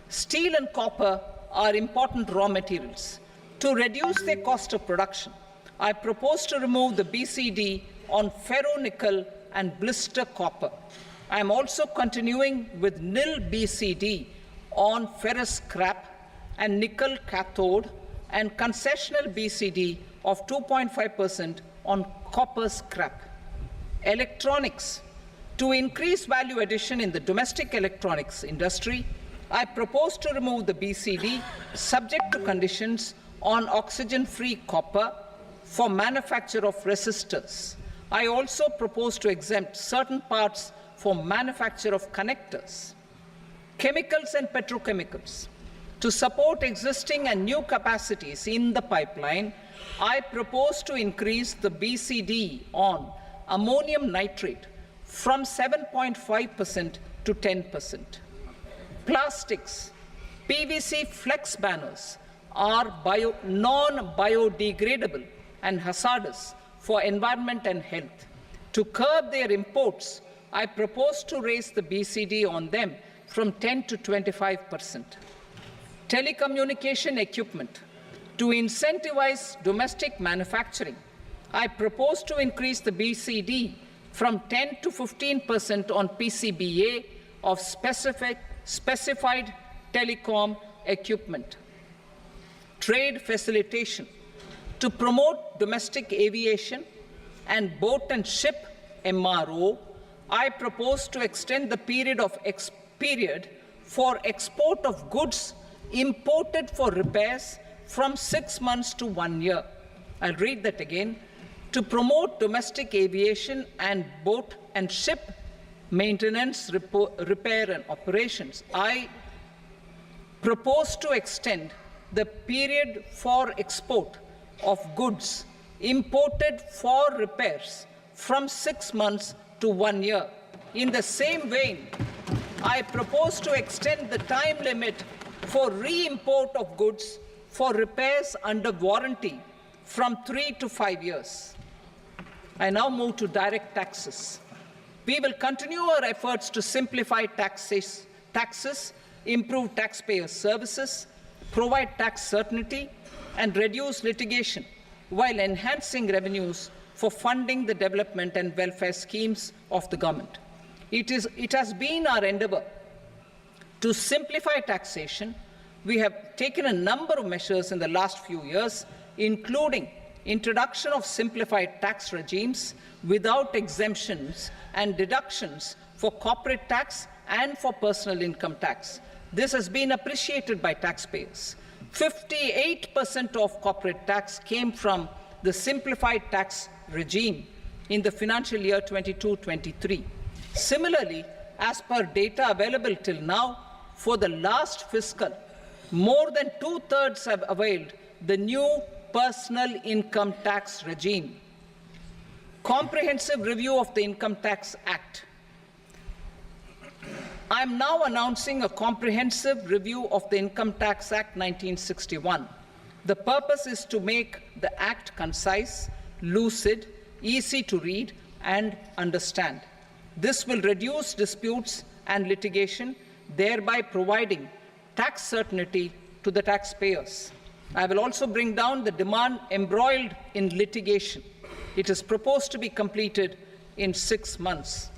steel and copper are important raw materials. To reduce their cost of production, I propose to remove the BCD on ferronickel and blister copper. I am also continuing with nil BCD on ferrous scrap and nickel cathode and concessional BCD of 2.5% on copper scrap. Electronics. To increase value addition in the domestic electronics industry, I propose to remove the BCD subject to conditions on oxygen-free copper for manufacture of resistors. I also propose to exempt certain parts for manufacture of connectors. Chemicals and petrochemicals. To support existing and new capacities in the pipeline, I propose to increase the BCD on ammonium nitrate from 7.5% to 10%. Plastics. PVC flex banners are non-biodegradable and hazardous for environment and health. To curb their imports, I propose to raise the BCD on them from 10 to 25%. Telecommunication equipment. To incentivize domestic manufacturing, I propose to increase the BCD from 10 to 15% on PCBA of specified telecom equipment. Trade facilitation. To promote domestic aviation and boat and ship MRO, I propose to extend the period for export of goods imported for repairs from 6 months to 1 year. I'll read that again. To promote domestic aviation and boat and ship maintenance, repair and operations, I propose to extend the period for export of goods imported for repairs from 6 months to 1 year. In the same vein, I propose to extend the time limit for re-import of goods for repairs under warranty from 3 to 5 years. I now move to direct taxes. We will continue our efforts to simplify taxes, improve taxpayer services, provide tax certainty, and reduce litigation while enhancing revenues for funding the development and welfare schemes of the government. It has been our endeavor to simplify taxation. We have taken a number of measures in the last few years, including introduction of simplified tax regimes without exemptions and deductions for corporate tax and for personal income tax. This has been appreciated by taxpayers. 58% of corporate tax came from the simplified tax regime in the financial year 22-23. Similarly, as per data available till now, for the last fiscal, more than 2/3 have availed the new personal income tax regime. Comprehensive review of the Income Tax Act. I am now announcing a comprehensive review of the Income Tax Act 1961. The purpose is to make the Act concise, lucid, easy to read and understand. This will reduce disputes and litigation, thereby providing tax certainty to the taxpayers. I will also bring down the demand embroiled in litigation. It is proposed to be completed in 6 months.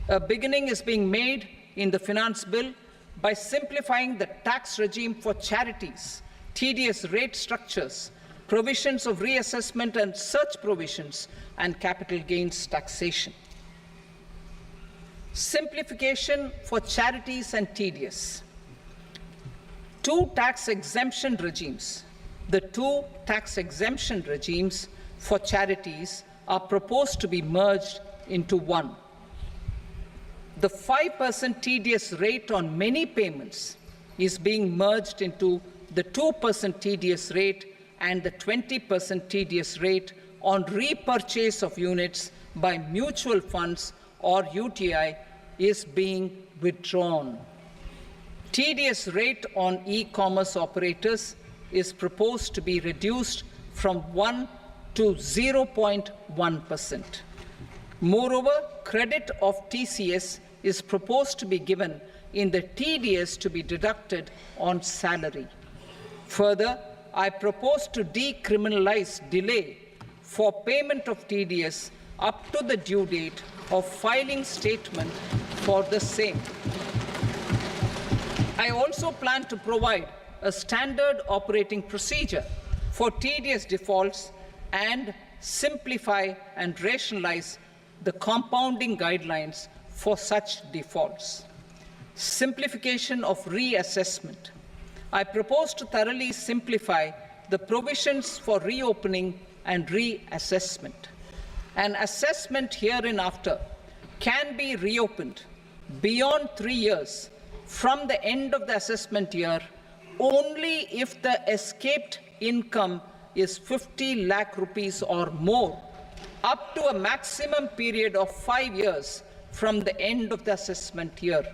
A beginning is being made in the Finance Bill by simplifying the tax regime for charities, tedious rate structures, provisions of reassessment and such provisions, and capital gains taxation. Simplification for charities and tedious. The two tax exemption regimes for charities are proposed to be merged into one. The 5% tedious rate on many payments is being merged into the 2% tedious rate, and the 20% tedious rate on repurchase of units by mutual funds or UTI is being withdrawn. Tedious rate on e-commerce operators is proposed to be reduced from 1 to 0.1%. Moreover, credit of TCS is proposed to be given in the TDS to be deducted on salary. Further, I propose to decriminalize delay for payment of TDS up to the due date of filing statement for the same. I also plan to provide a standard operating procedure for TDS defaults and simplify and rationalize the compounding guidelines for such defaults. Simplification of reassessment. I propose to thoroughly simplify the provisions for reopening and reassessment. An assessment hereinafter can be reopened beyond 3 years from the end of the assessment year only if the escaped income is 50 lakh rupees or more, up to a maximum period of 5 years from the end of the assessment year.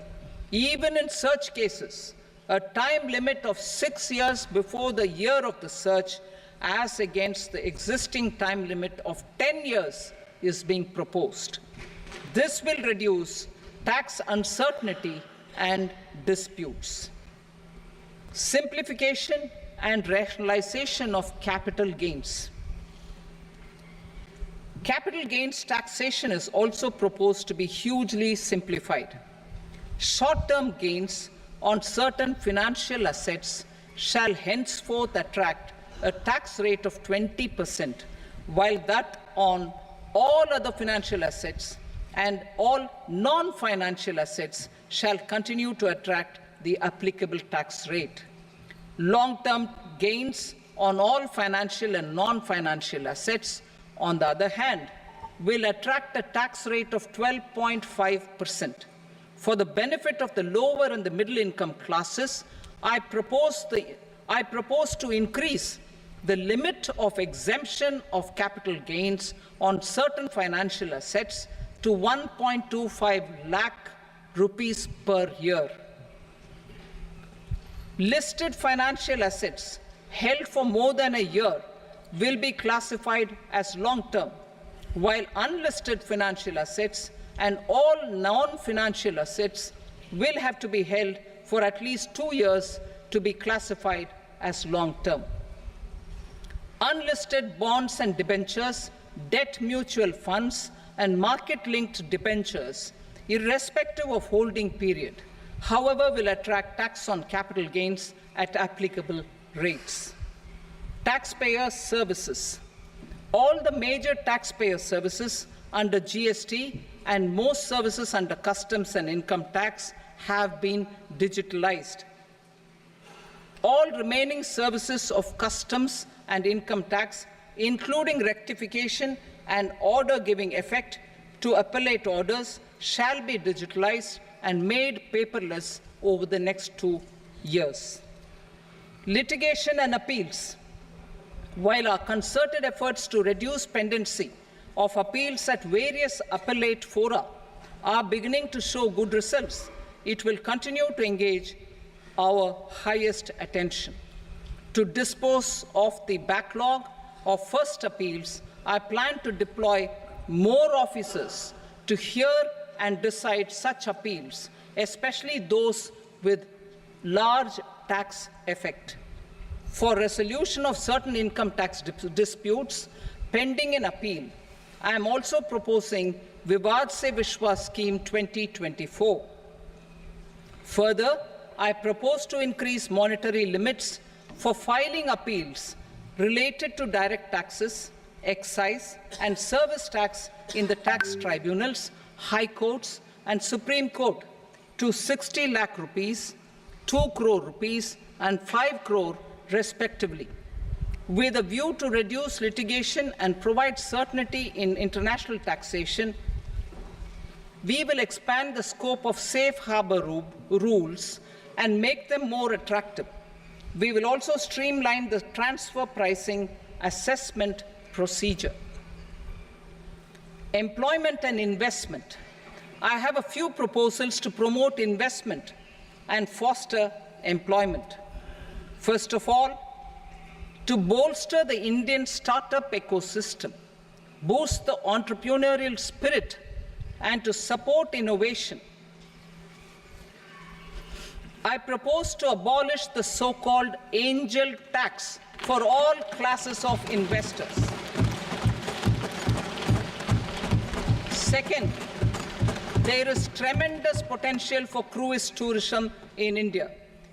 Even in such cases, a time limit of 6 years before the year of the search, as against the existing time limit of 10 years, is being proposed. This will reduce tax uncertainty and disputes. Simplification and rationalization of capital gains. Capital gains taxation is also proposed to be hugely simplified. Short-term gains on certain financial assets shall henceforth attract a tax rate of 20%, while that on all other financial assets and all non-financial assets shall continue to attract the applicable tax rate. Long-term gains on all financial and non-financial assets, on the other hand, will attract a tax rate of 12.5%. For the benefit of the lower and the middle income classes, I propose to increase the limit of exemption of capital gains on certain financial assets to 1.25 lakh rupees per year. Listed financial assets held for more than a year will be classified as long-term, while unlisted financial assets and all non-financial assets will have to be held for at least 2 years to be classified as long-term. Unlisted bonds and debentures, debt mutual funds, and market-linked debentures, irrespective of holding period, however, will attract tax on capital gains at applicable rates. Taxpayer services. All the major taxpayer services under GST and most services under customs and income tax have been digitalized. All remaining services of customs and income tax, including rectification and order giving effect to appellate orders, shall be digitalized and made paperless over the next 2 years. Litigation and appeals. While our concerted efforts to reduce pendency of appeals at various appellate fora are beginning to show good results, it will continue to engage our highest attention. To dispose of the backlog of first appeals, I plan to deploy more officers to hear and decide such appeals, especially those with large tax effect. For resolution of certain income tax disputes pending an appeal, I am also proposing Vivad Se Vishwas Scheme 2024. Further, I propose to increase monetary limits for filing appeals related to direct taxes, excise and service tax in the tax tribunals, high courts and Supreme Court to 60 lakh rupees, 2 crore rupees and 5 crore respectively, with a view to reduce litigation and provide certainty in international taxation. We will expand the scope of safe harbor rules and make them more attractive. We will also streamline the transfer pricing assessment procedure. Employment and investment. I have a few proposals to promote investment and foster employment. First of all, to bolster the Indian startup ecosystem, boost the entrepreneurial spirit, and to support innovation, I propose to abolish the so-called angel tax for all classes of investors. Second, there is tremendous potential for cruise tourism in India.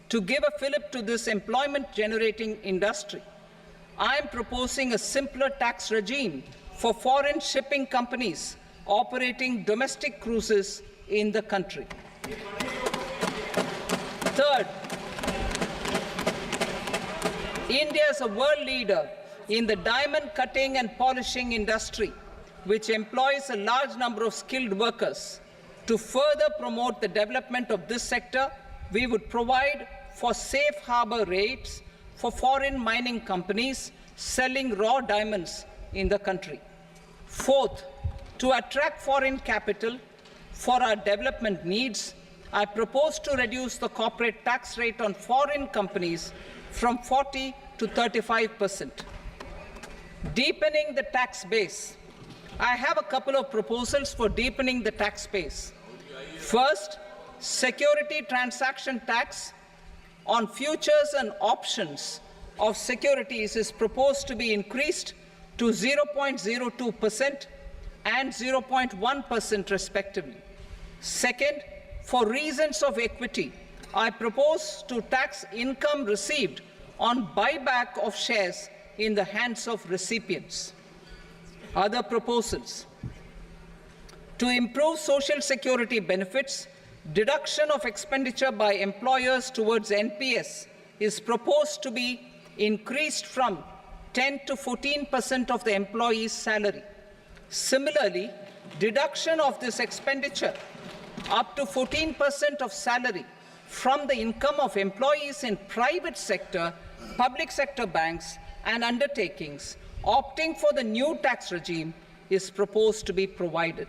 To give a fillip to this employment-generating industry, I am proposing a simpler tax regime for foreign shipping companies operating domestic cruises in the country. Third, India is a world leader in the diamond cutting and polishing industry, which employs a large number of skilled workers. To further promote the development of this sector, we would provide for safe harbor rates for foreign mining companies selling raw diamonds in the country. Fourth, to attract foreign capital for our development needs, I propose to reduce the corporate tax rate on foreign companies from 40% to 35%. Deepening the tax base. I have a couple of proposals for deepening the tax base. First, security transaction tax on futures and options of securities is proposed to be increased to 0.02% and 0.1% respectively. Second, for reasons of equity, I propose to tax income received on buyback of shares in the hands of recipients. Other proposals. To improve social security benefits, deduction of expenditure by employers towards NPS is proposed to be increased from 10 to 14% of the employee's salary. Similarly, deduction of this expenditure up to 14% of salary from the income of employees in private sector, public sector banks and undertakings opting for the new tax regime is proposed to be provided.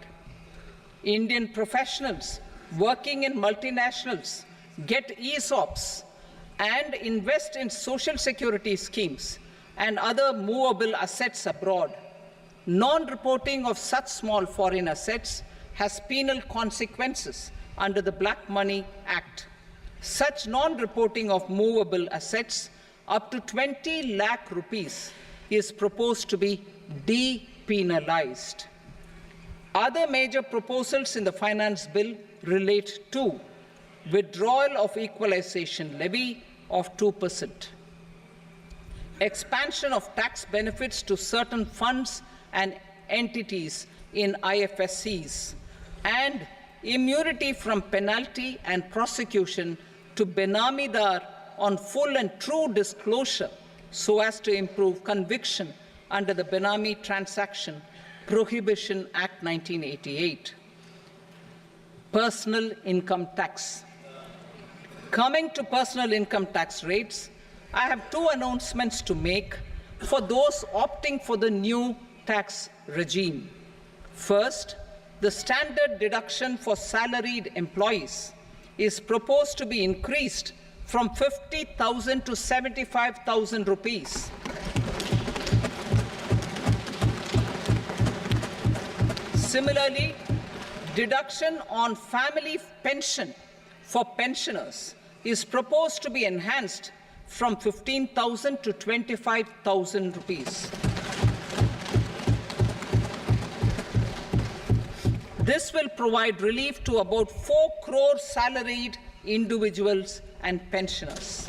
Indian professionals working in multinationals get ESOPs and invest in social security schemes and other movable assets abroad. Non-reporting of such small foreign assets has penal consequences under the Black Money Act. Such non-reporting of movable assets up to 20 lakh rupees is proposed to be depenalized. Other major proposals in the finance bill relate to withdrawal of equalization levy of 2%, expansion of tax benefits to certain funds and entities in IFSCs, and immunity from penalty and prosecution to Benamidar on full and true disclosure so as to improve conviction under the Benami Transaction Prohibition Act 1988. Personal income tax. Coming to personal income tax rates, I have two announcements to make for those opting for the new tax regime. First, the standard deduction for salaried employees is proposed to be increased from 50,000 to 75,000 rupees. Similarly, deduction on family pension for pensioners is proposed to be enhanced from 15,000 to 25,000 rupees. This will provide relief to about 4 crore salaried individuals and pensioners.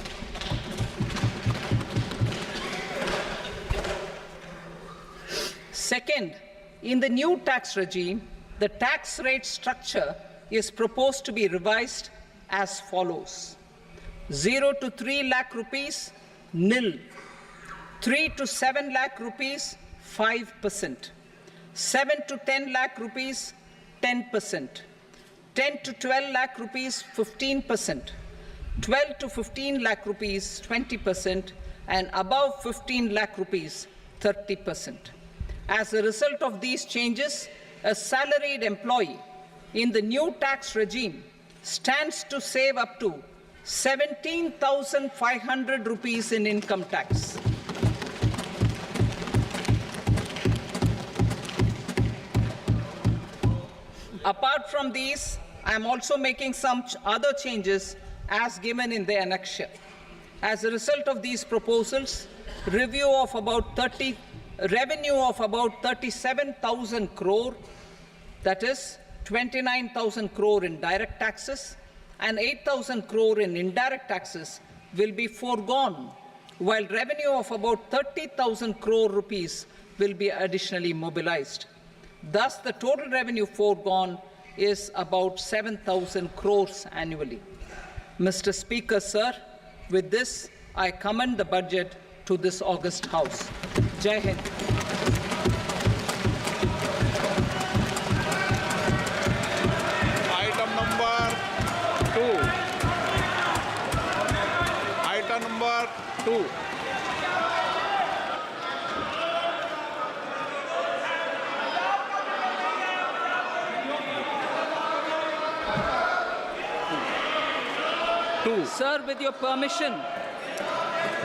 Second, in the new tax regime, the tax rate structure is proposed to be revised as follows: 0 to 3 lakh rupees, nil; 3 to 7 lakh rupees, 5%; 7 to 10 lakh rupees, 10%; 10 to 12 lakh rupees, 15%; 12 to 15 lakh rupees, 20%; and above 15 lakh rupees, 30%. As a result of these changes, a salaried employee in the new tax regime stands to save up to 17,500 rupees in income tax. Apart from these, I am also making some other changes as given in the annexure. As a result of these proposals, revenue of about 37,000 crore, that is 29,000 crore in direct taxes and 8,000 crore in indirect taxes, will be foregone, while revenue of about 30,000 crore rupees will be additionally mobilized. Thus, the total revenue foregone is about 7,000 crores annually. Mr. Speaker, sir, with this, I commend the budget to this august House. Jai Hind. Item number 2. Item number 2. Sir, with your permission,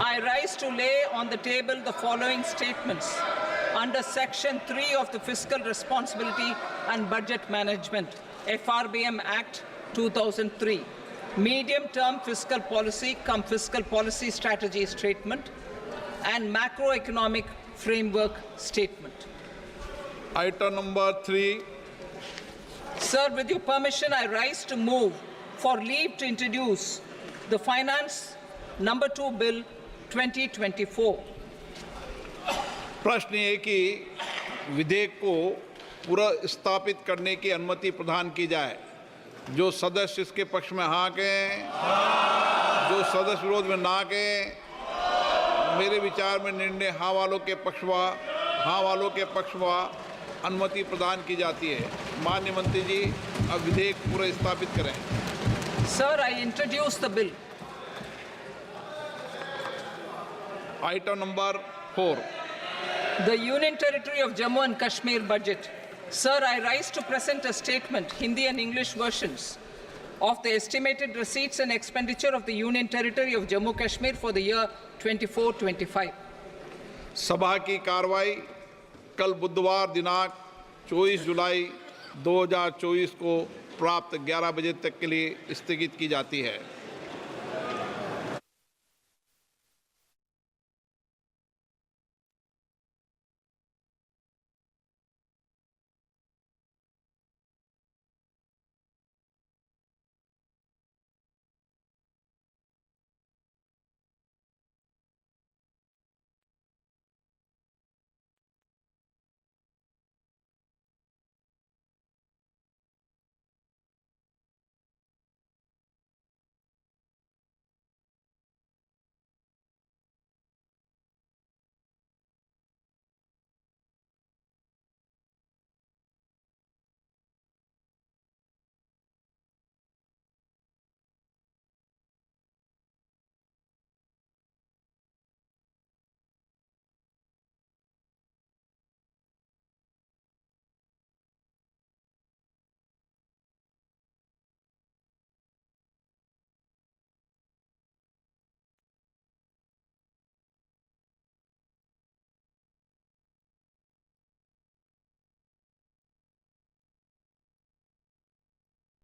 I rise to lay on the table the following statements under Section 3 of the Fiscal Responsibility and Budget Management, FRBM Act 2003, Medium-Term Fiscal Policy cum Fiscal Policy Strategy Statement and Macroeconomic Framework Statement. Item number 3. Sir, with your permission, I rise to move for leave to introduce the Finance Number 2 Bill 2024. प्रश्न ये कि विधेयक को पुनर्स्थापित करने की अनुमति प्रदान की जाए। जो सदस्य इसके पक्ष में हाँ कहें, जो सदस्य विरोध में ना कहें। मेरे विचार में निर्णय हाँ वालों के पक्ष में अनुमति प्रदान की जाती है। माननीय मंत्री जी, अब विधेयक पुनर्स्थापित करें। Sir, I introduce the bill. Item number 4. The Union Territory of Jammu and Kashmir budget. Sir, I rise to present a statement, Hindi and English versions, of the estimated receipts and expenditure of the Union Territory of Jammu and Kashmir for the year 24-25. सभा की कार्रवाई कल बुधवार दिनांक 24 जुलाई 2024 को प्राप्त 11 बजे तक के लिए स्थगित की जाती है।